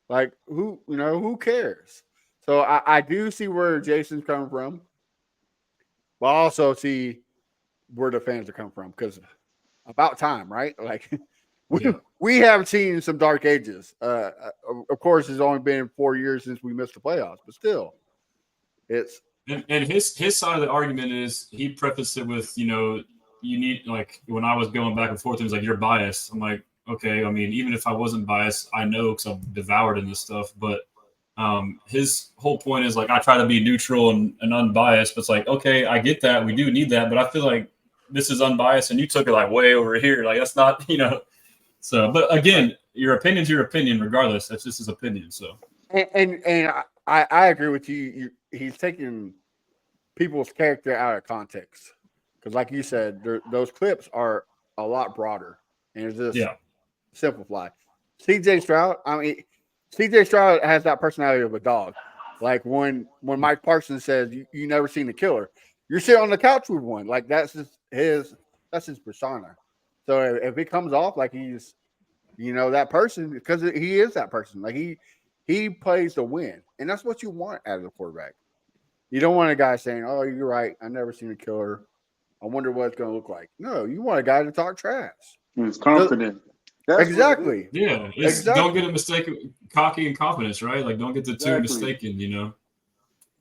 Like who cares? So I do see where Jason's coming from, but I also see where the fans are coming from because about time, right? Like we have seen some dark ages. Of course, it's only been 4 years since we missed the playoffs, but still, it's. And his side of the argument is he prefaced it with, you need, like, when I was going back and forth, he was like, you're biased. I'm like, okay, I mean, even if I wasn't biased, I know because I'm devoured in this stuff. But his whole point is, like, I try to be neutral and unbiased. But it's like, okay, I get that. We do need that. But I feel like this is unbiased, and you took it, like, way over here. Like, that's not, So, but again, your opinion's your opinion regardless. That's just his opinion, so. And I agree with you. He's taking people's character out of context because, like you said, those clips are a lot broader and it's just simplified. CJ Stroud, CJ Stroud has that personality of a dog. Like when Mike Parsons says you never seen a killer, you're sitting on the couch with one. Like that's his persona. So if it comes off like he's that person, because he is that person. Like he plays to win, and that's what you want out of the quarterback. You don't want a guy saying, "Oh, you're right. I never seen a killer. I wonder what it's going to look like." No, you want a guy to talk trash. He's confident. Exactly. Yeah. Exactly. Don't get a mistake, cocky and confidence, right? Like, don't get the two mistaken,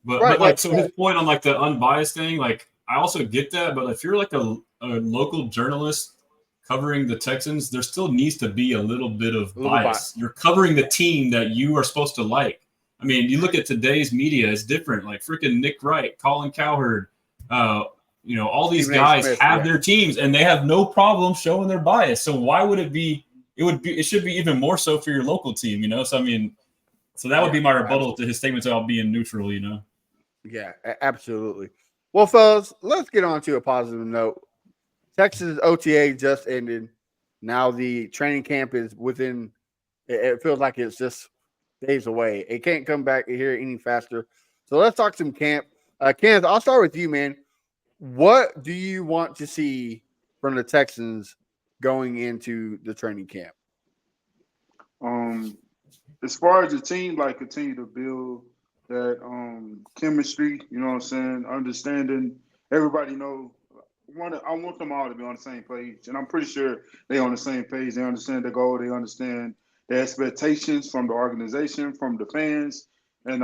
But, right, but so his point on, like, the unbiased thing, like, I also get that. But if you're, like, a local journalist covering the Texans, there still needs to be a little bit of bias. You're covering the team that you are supposed to like. I mean, you look at today's media, it's different. Like freaking Nick Wright, Colin Cowherd, all these guys have their teams and they have no problem showing their bias. So why would it be? It should be even more so for your local team, So I mean, so that would be my rebuttal to his statements about being neutral, Yeah, absolutely. Well, fellas, let's get on to a positive note. Texas OTA just ended. Now the training camp is within. It feels like it's just days away. It can't come back here any faster. So let's talk some camp. Kenneth, I'll start with you, man. What do you want to see from the Texans going into the training camp? As far as the team, like continue to build that chemistry, you know what I'm saying, understanding. Everybody know. I want them all to be on the same page, and I'm pretty sure they on the same page. They understand the goal. They understand the expectations from the organization, from the fans, and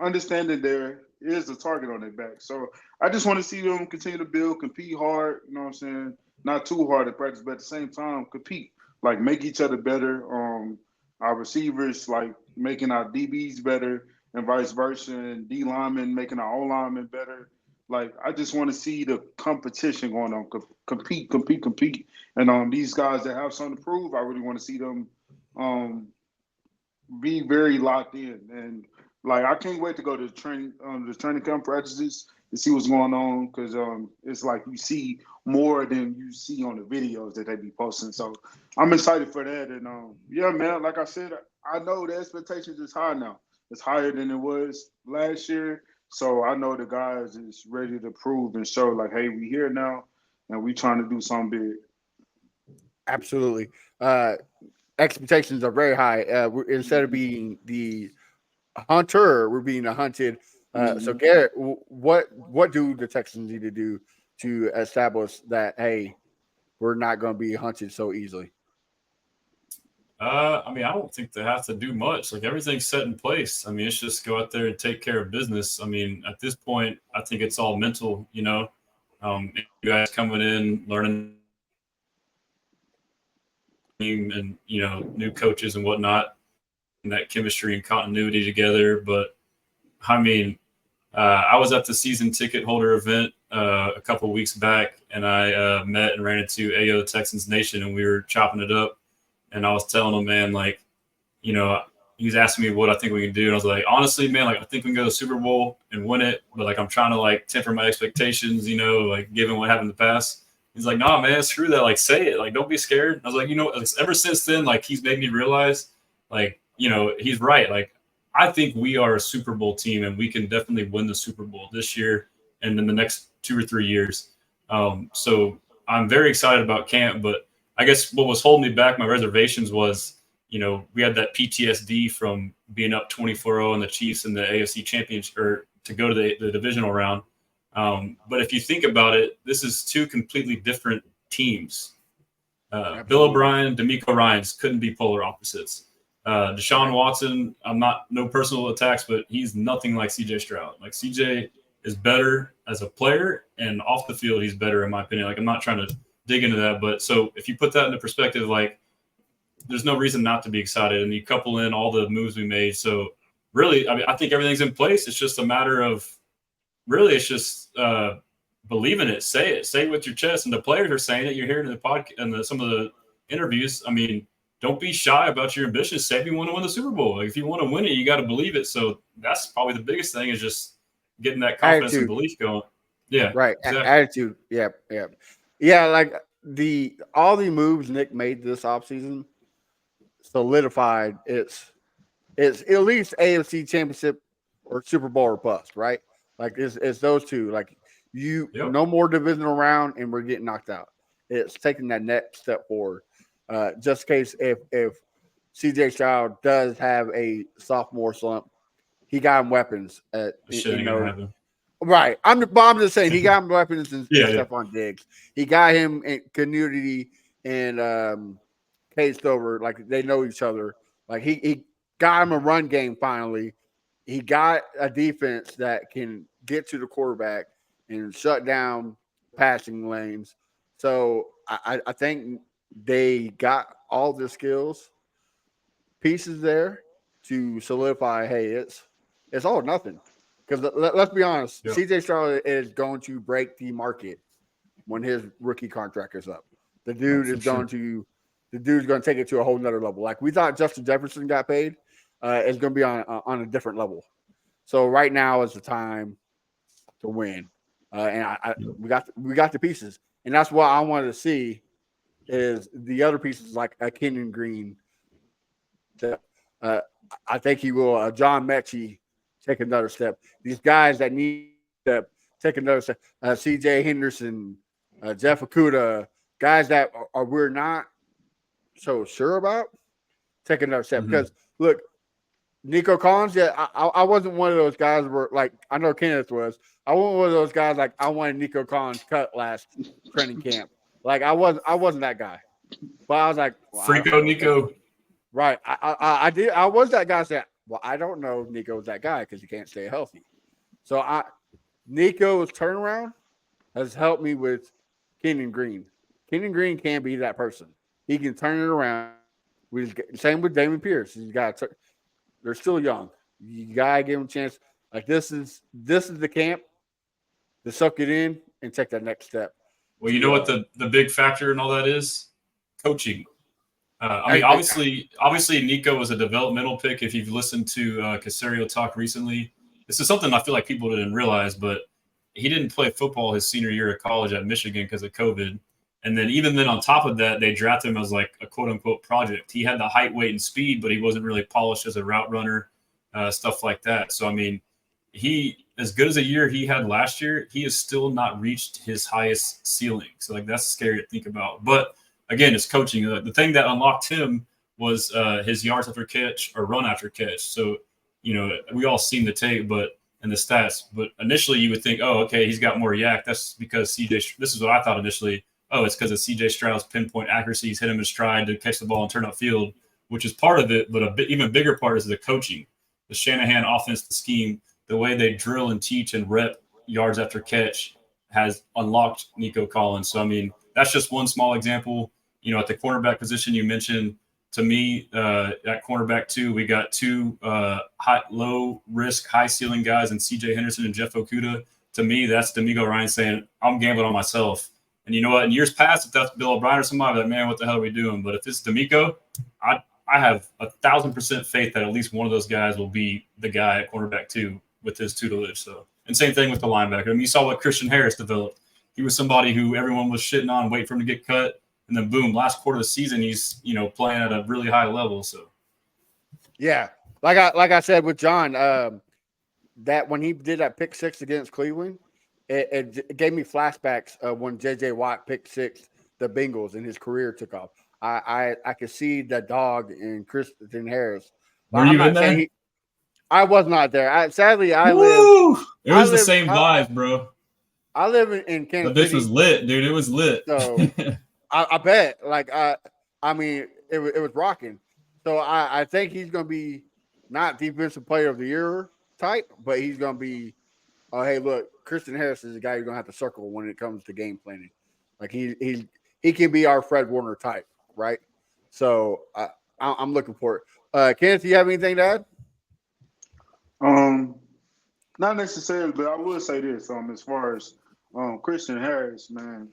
understanding there is a target on their back. So I just want to see them continue to build, compete hard. You know what I'm saying? Not too hard at practice, but at the same time compete. Like make each other better. Our receivers like making our DBs better, and vice versa, and D linemen making our O linemen better. Like I just want to see the competition going on, compete, and these guys that have something to prove, I really want to see them um, be very locked in, and like I can't wait to go to the training camp practices to see what's going on because it's like you see more than you see on the videos that they be posting. So I'm excited for that, and yeah, man, like I said, I know the expectations is high now. It's higher than it was last year. So I know the guys is ready to prove and show like, hey, we here now and we trying to do something big. Absolutely. Expectations are very high. Instead of being the hunter, we're being hunted. So Garrett, what do the Texans need to do to establish that, hey, we're not going to be hunted so easily? I mean, I don't think they have to do much. Like everything's set in place. I mean, it's just go out there and take care of business. I mean, at this point, I think it's all mental. You know, you guys coming in, learning, and new coaches and whatnot, and that chemistry and continuity together. But I mean, I was at the season ticket holder event a couple of weeks back, and I met and ran into AO Texans Nation, and we were chopping it up. And I was telling him, man, like, he was asking me what I think we can do. And I was like, honestly, man, like, I think we can go to the Super Bowl and win it. But, like, I'm trying to, like, temper my expectations, like, given what happened in the past. He's like, nah, man, screw that. Like, say it. Like, don't be scared. I was like, ever since then, like, he's made me realize, like, he's right. Like, I think we are a Super Bowl team, and we can definitely win the Super Bowl this year and in the next 2 or 3 years. So I'm very excited about camp, but I guess what was holding me back, my reservations was, we had that PTSD from being up 24-0 in the Chiefs in the AFC Championship or to go to the divisional round. But if you think about it, this is two completely different teams. Bill O'Brien, DeMeco Ryans couldn't be polar opposites. Deshaun Watson, no personal attacks, but he's nothing like CJ Stroud. Like CJ is better as a player, and off the field, he's better in my opinion. Like I'm not trying to dig into that, but so if you put that into perspective, like there's no reason not to be excited, and you couple in all the moves we made. So really, I mean, I think everything's in place. It's just a matter of really, it's just believing it, say it with your chest, and the players are saying it. You're hearing in the podcast and some of the interviews. I mean, don't be shy about your ambitions. Say if you want to win the Super Bowl. Like if you want to win it, you got to believe it. So that's probably the biggest thing is just getting that confidence and belief going. Yeah, right. Exactly. Attitude. Yeah. Like all the moves Nick made this offseason solidified it's at least AFC Championship or Super Bowl or bust, right? Like it's those two. Like no more divisional round and we're getting knocked out. It's taking that next step forward. Just in case if CJ Stroud does have a sophomore slump, he got him weapons. Right. I'm just saying he got him weapons and Stephon Diggs. He got him in community and Cade Stover. Like they know each other. Like he got him a run game finally. He got a defense that can get to the quarterback and shut down passing lanes. So I think they got all the skills pieces there to solidify, hey, it's all or nothing. Because let's be honest, CJ Stroud is going to break the market when his rookie contract is up. The dude's going to take it to a whole nother level. Like we thought Justin Jefferson got paid, it's going to be on a different level. So right now is the time to win, and we got the pieces, and that's what I wanted to see is the other pieces like a Kenyon Green. I think he will. John Mechie take another step. These guys that need to take another step. C.J. Henderson, Jeff Okudah, guys that we're not so sure about, take another step. Because look, Nico Collins, yeah, I wasn't one of those guys where like I know Kenneth was. I wasn't one of those guys like I wanted Nico Collins cut last training camp. Like I wasn't that guy. But I was like, well, Freako Nico. right. I did. I was that guy. Said, well, I don't know if Nico's that guy because he can't stay healthy. So Nico's turnaround has helped me with Kenyon Green. Kenyon Green can be that person. He can turn it around. Same with Damon Pierce. They're still young. You gotta give them a chance. Like this is the camp to suck it in and take that next step. Well, you know what the big factor in all that is? Coaching. I mean, obviously, Nico was a developmental pick. If you've listened to Caserio talk recently, this is something I feel like people didn't realize, but he didn't play football his senior year of college at Michigan because of COVID. And then even then on top of that, they drafted him as like a quote unquote project. He had the height, weight, and speed, but he wasn't really polished as a route runner, stuff like that. So, I mean, he, as good as a year he had last year, he has still not reached his highest ceiling. So, like, that's scary to think about. But again, it's coaching. The thing that unlocked him was his yards after catch or run after catch. So, you know, we all seen the tape, and the stats. But initially, you would think, oh, okay, he's got more yak. That's because CJ. This is what I thought initially. Oh, it's because of CJ Stroud's pinpoint accuracy. He's hit him in stride to catch the ball and turn upfield, which is part of it. But even bigger part is the coaching, the Shanahan offense, the scheme, the way they drill and teach and rep yards after catch has unlocked Nico Collins. So, I mean, that's just one small example. You know, at the cornerback position you mentioned, to me, at cornerback too, we got two low risk, high ceiling guys in CJ Henderson and Jeff Okudah. To me, that's D'Amico Ryan saying, I'm gambling on myself. And you know what? In years past, if that's Bill O'Brien or somebody, I'd be like, man, what the hell are we doing? But if it's D'Amico, I have 1,000% faith that at least one of those guys will be the guy at cornerback too with his tutelage. So, and same thing with the linebacker. I mean, you saw what Christian Harris developed. He was somebody who everyone was shitting on, waiting for him to get cut. And then boom, last quarter of the season, he's, you know, playing at a really high level. So, yeah, like I said with John, that when he did that pick six against Cleveland, it gave me flashbacks of when J.J. Watt picked six the Bengals and his career took off. I could see the dog in Christian Harris. Were you in there? I was not there. Sadly, I Woo! live. It was the same vibes, bro. I live in Kansas City. This was lit, dude. It was lit. So I bet. Like I mean, it was rocking. So I think he's going to be not defensive player of the year type, but he's going to be. Oh, hey, look, Christian Harris is the guy you're going to have to circle when it comes to game planning. Like he can be our Fred Warner type, right? So I'm looking for it. Kenneth, do you have anything to add? Not necessarily, but I will say this. As far as Christian Harris, man,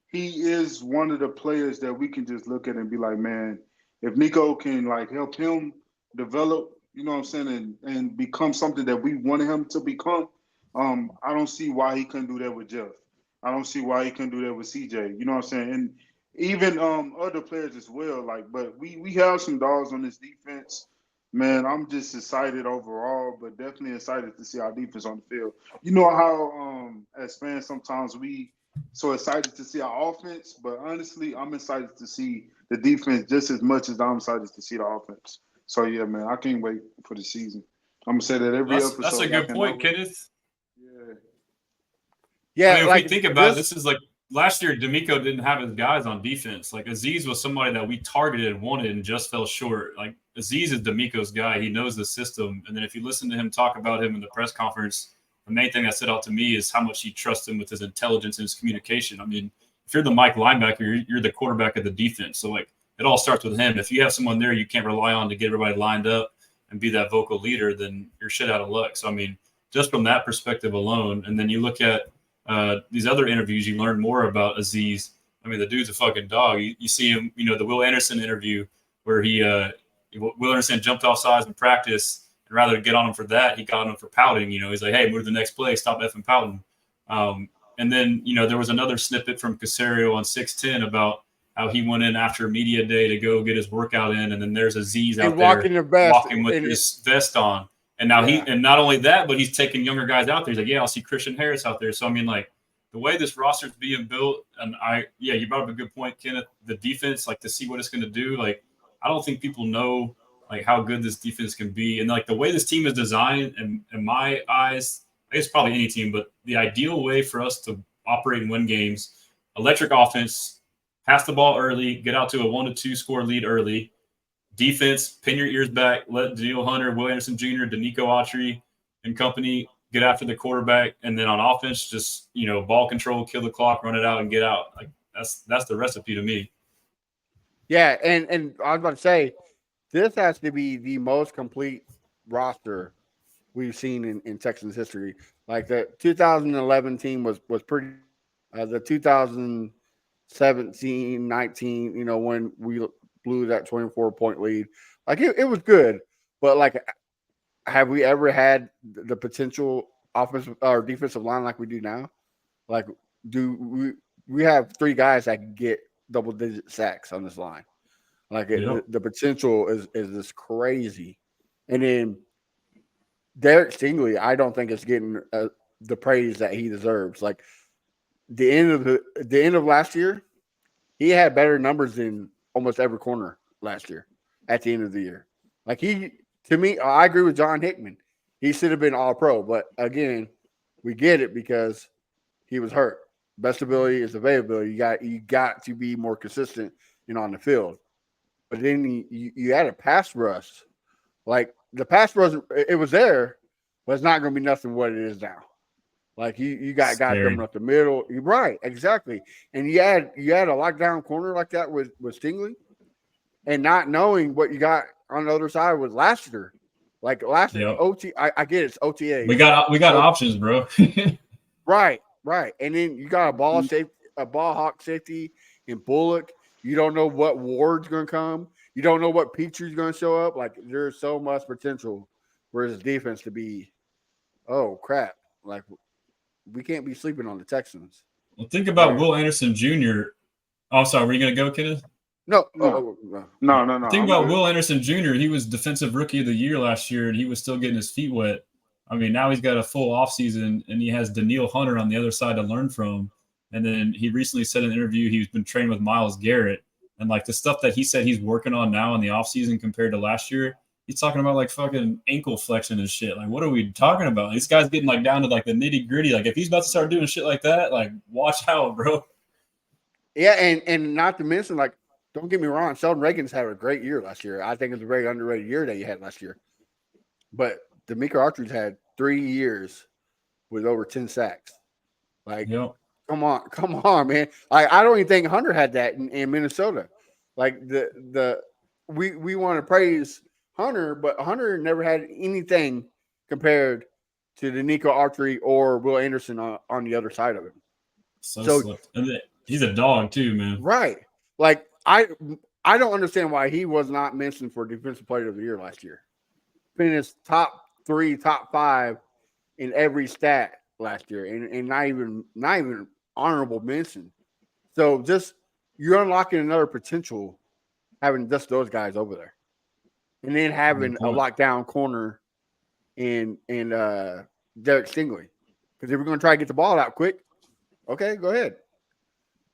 he is one of the players that we can just look at and be like, man, if Nico can like help him develop, you know what I'm saying, and become something that we wanted him to become. I don't see why he couldn't do that with Jeff. I don't see why he couldn't do that with CJ. You know what I'm saying? And even other players as well. Like, but we have some dogs on this defense. Man, I'm just excited overall, but definitely excited to see our defense on the field. You know how as fans sometimes we so excited to see our offense, but honestly, I'm excited to see the defense just as much as I'm excited to see the offense. So yeah, man, I can't wait for the season. I'm gonna say that every episode. That's a good point, Kenneth. Yeah, I mean, like if you think about it, this is like last year, D'Amico didn't have his guys on defense. Like Azeez was somebody that we targeted and wanted and just fell short. Like Azeez is D'Amico's guy. He knows the system. And then if you listen to him talk about him in the press conference, the main thing that stood out to me is how much he trusts him with his intelligence and his communication. I mean, if you're the Mike linebacker, you're the quarterback of the defense. So, like, it all starts with him. If you have someone there you can't rely on to get everybody lined up and be that vocal leader, then you're shit out of luck. So, I mean, just from that perspective alone, and then you look at these other interviews, you learn more about Azeez. I mean, the dude's a fucking dog. You see him, you know, the Will Anderson interview where Will Anderson jumped off sides in practice, and rather than get on him for that, he got on him for pouting. You know, he's like, hey, move to the next play, stop effing pouting. And then, you know, there was another snippet from Caserio on 610 about how he went in after media day to go get his workout in, and then there's Azeez out there walking with his vest on. And now and not only that, but he's taking younger guys out there. He's like, yeah, I'll see Christian Harris out there. So, I mean, like, the way this roster is being built, and you brought up a good point, Kenneth, the defense, like, to see what it's going to do. Like, I don't think people know like how good this defense can be. And like the way this team is designed, and in my eyes, I guess probably any team, but the ideal way for us to operate and win games, electric offense, pass the ball early, get out to a 1-2 score lead early. Defense, pin your ears back, let Daniil Hunter, Will Anderson Jr., Danico Autry, and company get after the quarterback. And then on offense, just, ball control, kill the clock, run it out, and get out. Like that's the recipe to me. Yeah, and I was about to say, this has to be the most complete roster we've seen in Texans history. Like the 2011 team was pretty. The 2017-19, when we blew that 24-point lead, like it was good. But like, have we ever had the potential offensive or defensive line like we do now? Like, do we have 3 guys that can get double-digit sacks on this line? Like the potential is just crazy. And then Derek Stingley, I don't think is getting the praise that he deserves. Like the end of last year, he had better numbers than almost every corner last year at the end of the year. Like to me, I agree with John Hickman. He should have been All-Pro, but again, we get it because he was hurt. Best ability is availability. You got to be more consistent, on the field. But then you had a pass rush. Like the pass rush, it was there, but it's not going to be nothing what it is now. Like you got guys coming up the middle. You're right, exactly. And you had a lockdown corner like that with Stingley, and not knowing what you got on the other side with Lassiter. Like Lassiter, OT. I get it's OTA. We got options, bro. Right. And then you got a ball hawk safety in Bullock. You don't know what Ward's going to come. You don't know what Petrie's going to show up. Like there's so much potential for his defense to be, oh crap! Like we can't be sleeping on the Texans. Well, think about Will Anderson Jr. Oh, sorry. Were you going to go, Kenneth? No. Think about Will Anderson Jr. He was Defensive Rookie of the Year last year, and he was still getting his feet wet. I mean, now he's got a full offseason, and he has Daniil Hunter on the other side to learn from. And then he recently said in an interview he's been training with Myles Garrett. And, like, the stuff that he said he's working on now in the offseason compared to last year, he's talking about, like, fucking ankle flexion and shit. Like, what are we talking about? This guy's getting, like, down to, like, the nitty-gritty. Like, if he's about to start doing shit like that, like, watch out, bro. Yeah, and not to mention, like, don't get me wrong, Sheldon Reagan's had a great year last year. I think it's a very underrated year that he had last year. But Danico Autry's had 3 years with over 10 sacks. Like, come on, man. I don't even think Hunter had that in Minnesota. Like we want to praise Hunter, but Hunter never had anything compared to Danico Autry or Will Anderson on the other side of him. So and he's a dog too, man. Right. Like I don't understand why he was not mentioned for Defensive Player of the Year last year. Finished top 3, top 5 in every stat last year, and not even honorable mention. So just you're unlocking another potential having just those guys over there, and then having a lockdown corner in Derek Stingley. Because if we're going to try to get the ball out quick, okay, go ahead.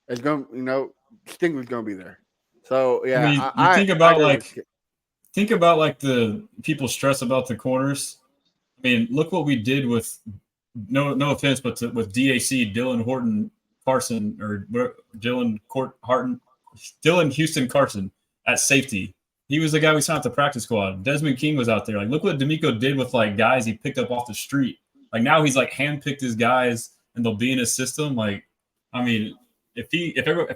It's going, Stingley's going to be there. So yeah, I mean, think about like the people stress about the corners. I mean, look what we did with no offense, but with DAC, Dylan Houston Carson at safety. He was the guy we signed at the practice squad. Desmond King was out there. Like, look what D'Amico did with like guys he picked up off the street. Like now he's like handpicked his guys and they'll be in his system. Like, I mean, if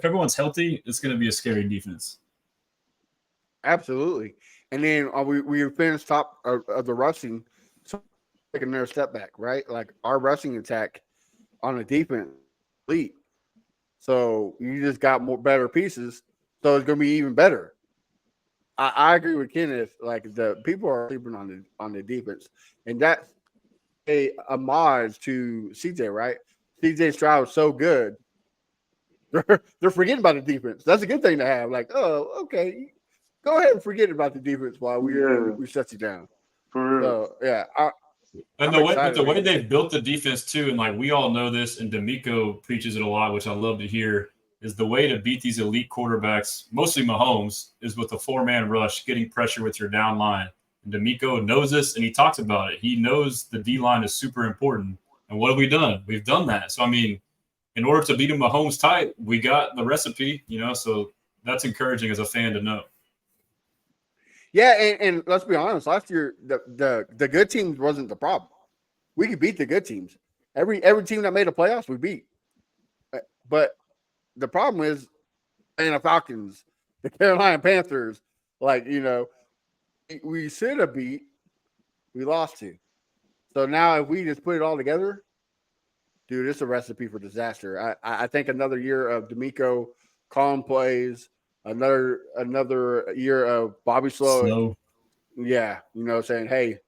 everyone's healthy, it's going to be a scary defense. Absolutely. And then we finished top of the rushing, so taking another step back, right? Like our rushing attack on the defense, elite. So you just got better pieces, so it's going to be even better. I agree with Kenneth. Like the people are sleeping on the defense, and that's a homage to CJ, right? CJ Stroud is so good. They're forgetting about the defense. That's a good thing to have. Like, oh, okay, go ahead and forget about the defense while we shut you down. For real. So yeah, and the way they've built the defense too, and like we all know this, and D'Amico preaches it a lot, which I love to hear. is the way to beat these elite quarterbacks, mostly Mahomes, is with a 4-man rush, getting pressure with your down line. And DeMeco knows this, and he talks about it. He knows the D-line is super important. And what have we done? We've done that. So, I mean, in order to beat him Mahomes tight, we got the recipe, so that's encouraging as a fan to know. Yeah, and let's be honest, last year the good teams wasn't the problem. We could beat the good teams. Every team that made the playoffs, we beat. But the problem is the Falcons, the Carolina Panthers, we should have beat, we lost to. So now if we just put it all together, dude, it's a recipe for disaster. I think another year of DeMeco calling plays, another year of Bobby Slow. Yeah, saying, hey,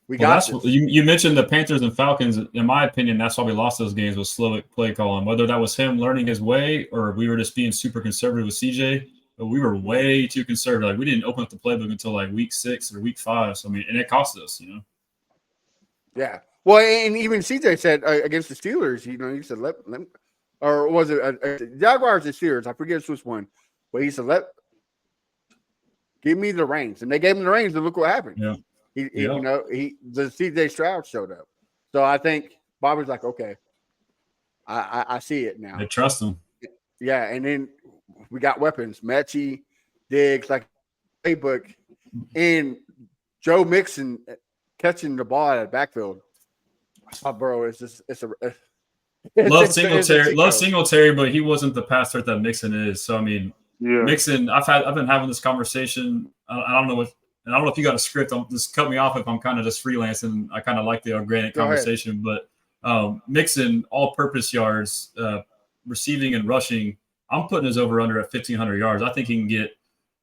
we got this. You mentioned the Panthers and Falcons. In my opinion, that's why we lost those games, was slow play calling. Whether that was him learning his way or we were just being super conservative with CJ, but we were way too conservative. Like, we didn't open up the playbook until like week 6 or week 5. So, I mean, and it cost us, Yeah. Well, and even CJ said against the Steelers, he said, let or was it Jaguars or Steelers? I forget which one. But he said, give me the reins. And they gave him the reins, and look what happened. Yeah. The CJ Stroud showed up. So I think Bobby's like, okay, I see it now. They trust him. Yeah, and then we got weapons, Mechie, Diggs, like playbook, and Joe Mixon catching the ball at the backfield. Oh, bro, Love Singletary, but he wasn't the pass threat that Mixon is. So I mean, Mixon, I've been having this conversation. I don't know if you got a script. Just cut me off if I'm kind of just freelancing. I kind of like the organic conversation, but Mixon, all-purpose yards, receiving and rushing, I'm putting his over/under at 1,500 yards. I think he can get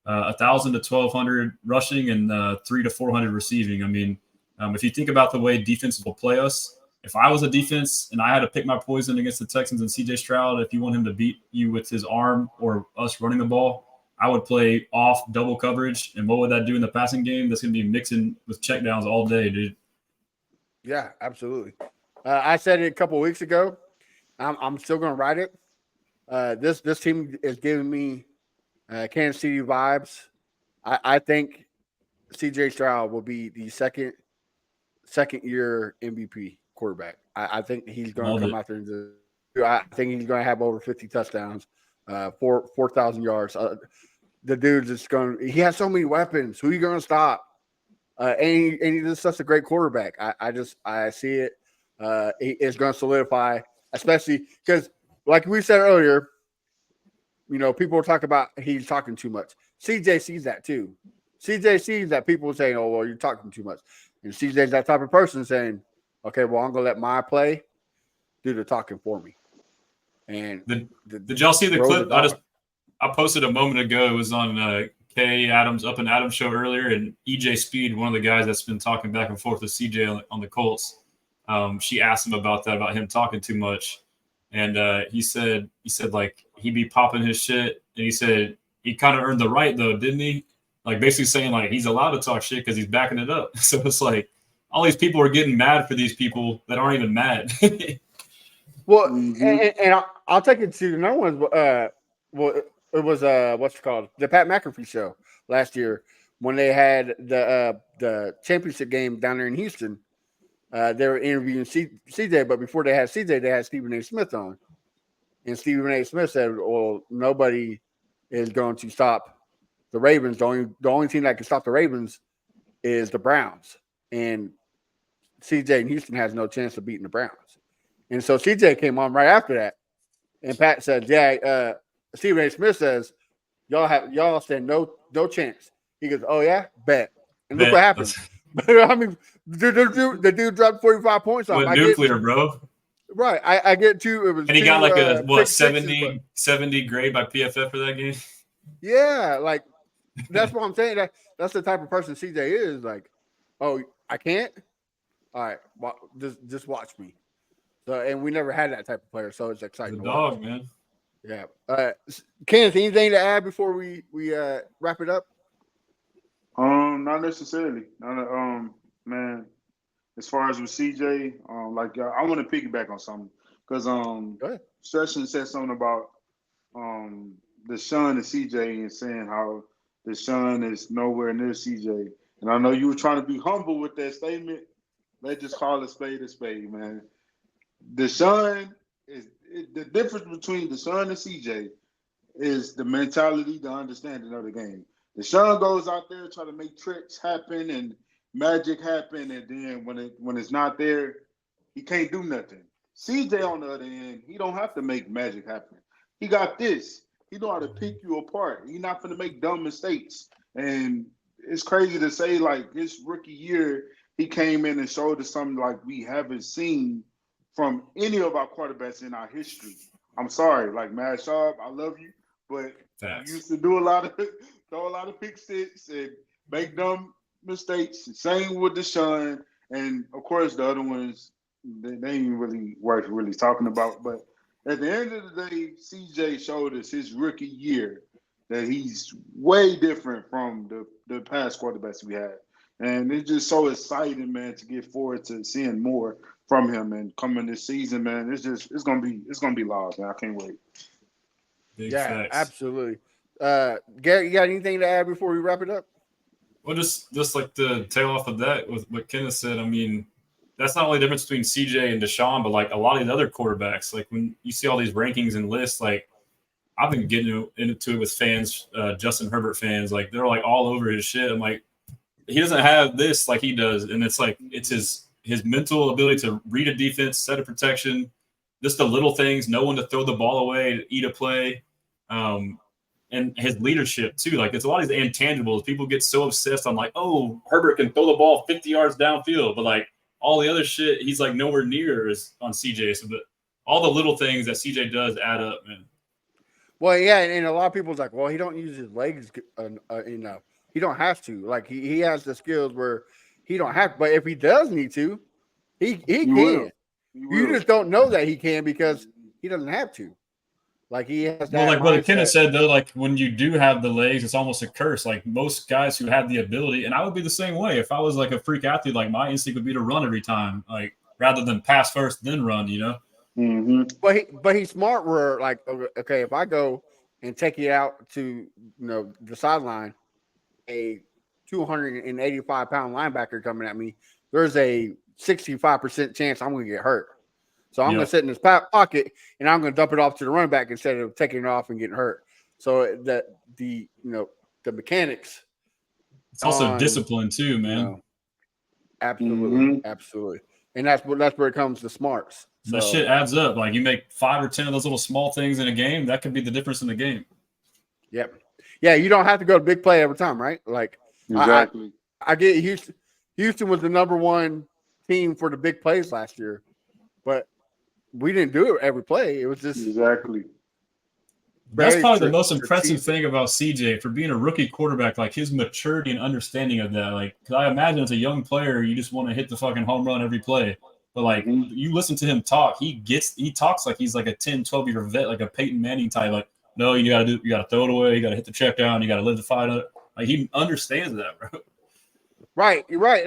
1,000 to 1,200 rushing and 300 to 400 receiving. I mean, if you think about the way defenses will play us, if I was a defense and I had to pick my poison against the Texans and CJ Stroud, if you want him to beat you with his arm or us running the ball, I would play off double coverage. And what would that do in the passing game? That's going to be mixing with checkdowns all day, dude. Yeah, absolutely. I said it a couple of weeks ago. I'm still going to ride it. This team is giving me Kansas City vibes. I think CJ Stroud will be the second year MVP quarterback. I think he's going to come out there. I think he's going to have over 50 touchdowns, 4,000 yards. The dude's just going. He has so many weapons. Who are you going to stop? And he's just such a great quarterback. I see it. It's going to solidify, especially because, like we said earlier, people are talking about he's talking too much. CJ sees that too. CJ sees that people are saying, "Oh, well, you're talking too much," and CJ's that type of person saying, "Okay, well, I'm going to let my play do the talking for me." And did y'all see the clip? I posted a moment ago. It was on Kay Adams, Up and Adams show earlier, and EJ Speed, one of the guys that's been talking back and forth with CJ on the Colts. She asked him about him talking too much, and he said like he'd be popping his shit, and he said he kind of earned the right though, didn't he? Like basically saying like he's allowed to talk shit because he's backing it up. So it's like all these people are getting mad for these people that aren't even mad. Well, and I'll take it to another one. It was what's it called? The Pat McAfee show last year when they had the championship game down there in Houston. They were interviewing CJ, but before they had CJ, they had Stephen A. Smith on. And Stephen A. Smith said, well, nobody is going to stop the Ravens. The only team that can stop the Ravens is the Browns. And CJ in Houston has no chance of beating the Browns. And so CJ came on right after that. And Pat said, yeah, Stephen A. Smith says, y'all stand no chance. He goes, oh, yeah? Bet. And look what happened. I mean, the dude dropped 45 points on him. Nuclear, bro. Right. I get to it was. And he got like a 70 grade by PFF for that game. Yeah, like that's what I'm saying. That's the type of person CJ is. Like, oh, I can't. All right, just watch me. So, and we never had that type of player, so it's exciting. The dog, man. Yeah. Kenneth, anything to add before we wrap it up? Not necessarily. Man, as far as with CJ, I want to piggyback on something because Sessions said something about Deshaun and CJ and saying how Deshaun is nowhere near CJ. And I know you were trying to be humble with that statement. Let's just call a spade, man. Deshaun the difference between Deshaun and CJ is the mentality, the understanding of the game. Deshaun goes out there trying to make tricks happen and magic happen, and then when it's not there, he can't do nothing. CJ on the other end, he don't have to make magic happen. He got this. He know how to pick you apart. He's not going to make dumb mistakes. And it's crazy to say, like, his rookie year, he came in and showed us something like we haven't seen from any of our quarterbacks in our history. I'm sorry, like Matt Schaub, I love you, but you used to do throw a lot of pick six and make dumb mistakes. Same with Deshaun, and of course the other ones they ain't really worth really talking about. But at the end of the day, CJ showed us his rookie year that he's way different from the past quarterbacks we had. And it's just so exciting, man, to get forward to seeing more from him and coming this season, man. It's gonna be live, man. I can't wait. Big yeah, facts. absolutely. Garrett, you got anything to add before we wrap it up? Well, just like to tail off of that with what Kenneth said, I mean, that's not only the difference between CJ and Deshaun, but like a lot of the other quarterbacks. Like when you see all these rankings and lists, like I've been getting into it with fans, Justin Herbert fans, like they're like all over his shit. I'm like, he doesn't have this like he does, and it's like it's his mental ability to read a defense, set a protection, just the little things, know when to throw the ball away, eat a play, and his leadership too. Like it's a lot of these intangibles. People get so obsessed on like, oh, Herbert can throw the ball 50 yards downfield, but like all the other shit, he's like nowhere near as on CJ. So, but all the little things that CJ does add up, man. Well, yeah, and a lot of people's like, well, he don't use his legs enough. He don't have to. Like he has the skills where he don't have. But if he does need to, he can. You just don't know that he can because he doesn't have to. Like he has. Well, like what Kenneth said though, like when you do have the legs, it's almost a curse. Like most guys who have the ability, and I would be the same way. If I was like a freak athlete, like my instinct would be to run every time, like rather than pass first then run. You know. Mm-hmm. But he's smart. Where like okay, if I go and take it out to the sideline, a 285-pound linebacker coming at me, there's a 65% chance I'm going to get hurt. So I'm going to sit in his pocket and I'm going to dump it off to the running back instead of taking it off and getting hurt. So that the mechanics. It's also discipline too, man. Absolutely, absolutely, and that's where it comes to smarts. So that shit adds up. Like you make 5 or 10 of those little small things in a game, that could be the difference in the game. Yep. Yeah, you don't have to go to big play every time, right? Like exactly. I get Houston. Houston was the number one team for the big plays last year, but we didn't do it every play. It was just exactly. That's probably the most impressive thing about CJ for being a rookie quarterback, like his maturity and understanding of that. Like, because I imagine as a young player, you just want to hit the fucking home run every play. But like, you listen to him talk, he talks like he's like a 10, 12-year vet, like a Peyton Manning type. Like, no, you got to throw it away. You got to hit the check down. You got to live the fight up. Like he understands that, bro. Right, you're right.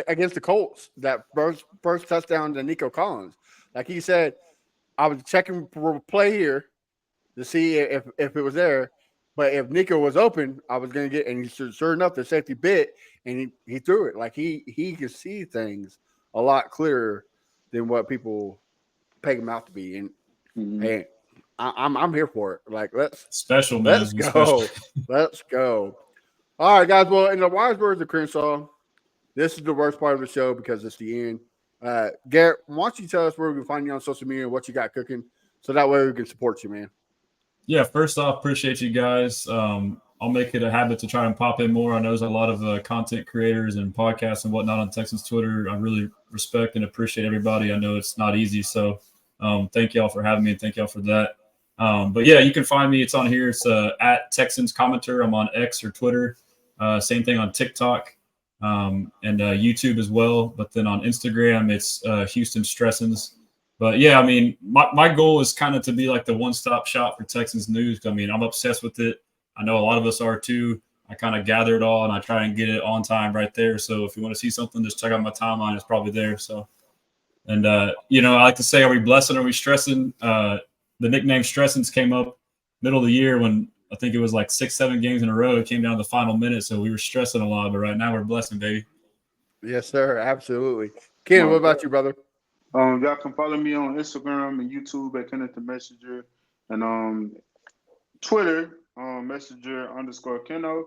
Against the Colts, that first touchdown to Nico Collins, like he said, I was checking for a play here to see if it was there, but if Nico was open, I was going to get. And sure enough, the safety bit, and he threw it. Like he can see things a lot clearer than what people peg him out to be. And hey, I'm here for it. Like let's go. Let's go. All right, guys. Well, in the wise words of Crenshaw, this is the worst part of the show because it's the end. Garrett, why don't you tell us where we can find you on social media and what you got cooking, so that way we can support you, man. Yeah, first off, appreciate you guys. I'll make it a habit to try and pop in more. I know there's a lot of content creators and podcasts and whatnot on Texans Twitter. I really respect and appreciate everybody. I know it's not easy, so thank y'all for having me and thank y'all for that. But yeah, you can find me. It's on here. It's at Texans Commenter. I'm on X or Twitter. Same thing on TikTok and YouTube as well. But then on Instagram, it's Houston Stressins. But yeah, I mean, my goal is kind of to be like the one-stop shop for Texans news. I mean, I'm obsessed with it. I know a lot of us are too. I kind of gather it all and I try and get it on time right there. So if you want to see something, just check out my timeline. It's probably there. So, and I like to say, are we blessing? Are we stressing? The nickname Stressins came up middle of the year when I think it was like 6-7 games in a row. It came down to the final minute, so we were stressing a lot. But right now we're blessing, baby. Yes, sir. Absolutely. Ken, what about you, brother? Y'all can follow me on Instagram and YouTube at Kenneth the Messenger, and Twitter, Messenger_Keno.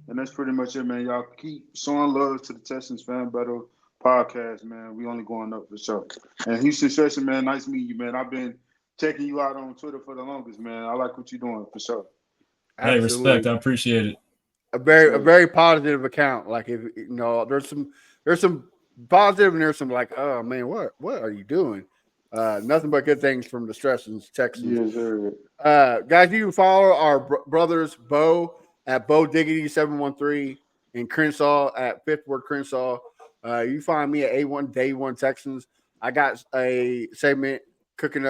And that's pretty much it, man. Y'all keep showing love to the Texans Fan Battle podcast, man. We only going up for sure. And Houston Stretcher, man, nice meeting you, man. I've been checking you out on Twitter for the longest, man. I like what you're doing for sure. Hey, respect. I appreciate it. A very positive account. Like, if you know, there's some positive and there's some like, oh man, what are you doing? Nothing but good things from the Stressins Texans. Yes, guys, you can follow our brothers Bo at Bo Diggity 713 and Crenshaw at Fifth Word Crenshaw. You find me at A1 Day One Texans. I got a segment cooking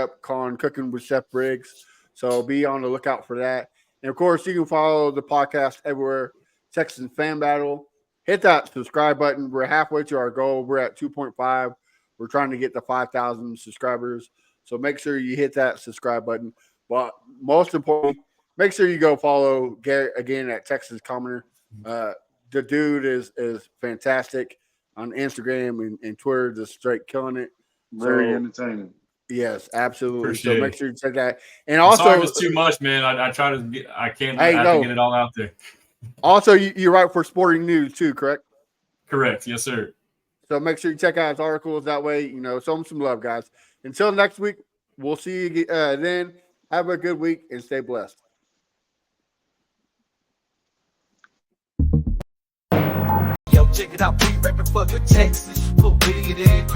with Chef Briggs, so be on the lookout for that. And of course, you can follow the podcast everywhere. Texans Fan Battle. Hit that subscribe button. We're halfway to our goal. We're at 2.5. We're trying to get to 5,000 subscribers. So make sure you hit that subscribe button. But most importantly, make sure you go follow Garrett again at Texas Commenter. The dude is fantastic on Instagram and Twitter, just straight killing it. Very entertaining. Yes, absolutely. Appreciate so make it. sure you check that. And also, sorry if it's too much, man. I try to get. I can't. I have to get it all out there. Also, you write for Sporting News too, correct? Correct. Yes, sir. So make sure you check out his articles. That way, show him some love, guys. Until next week, we'll see you then. Have a good week and stay blessed. Yo, check it out, we rapping for the Texans. Put it in,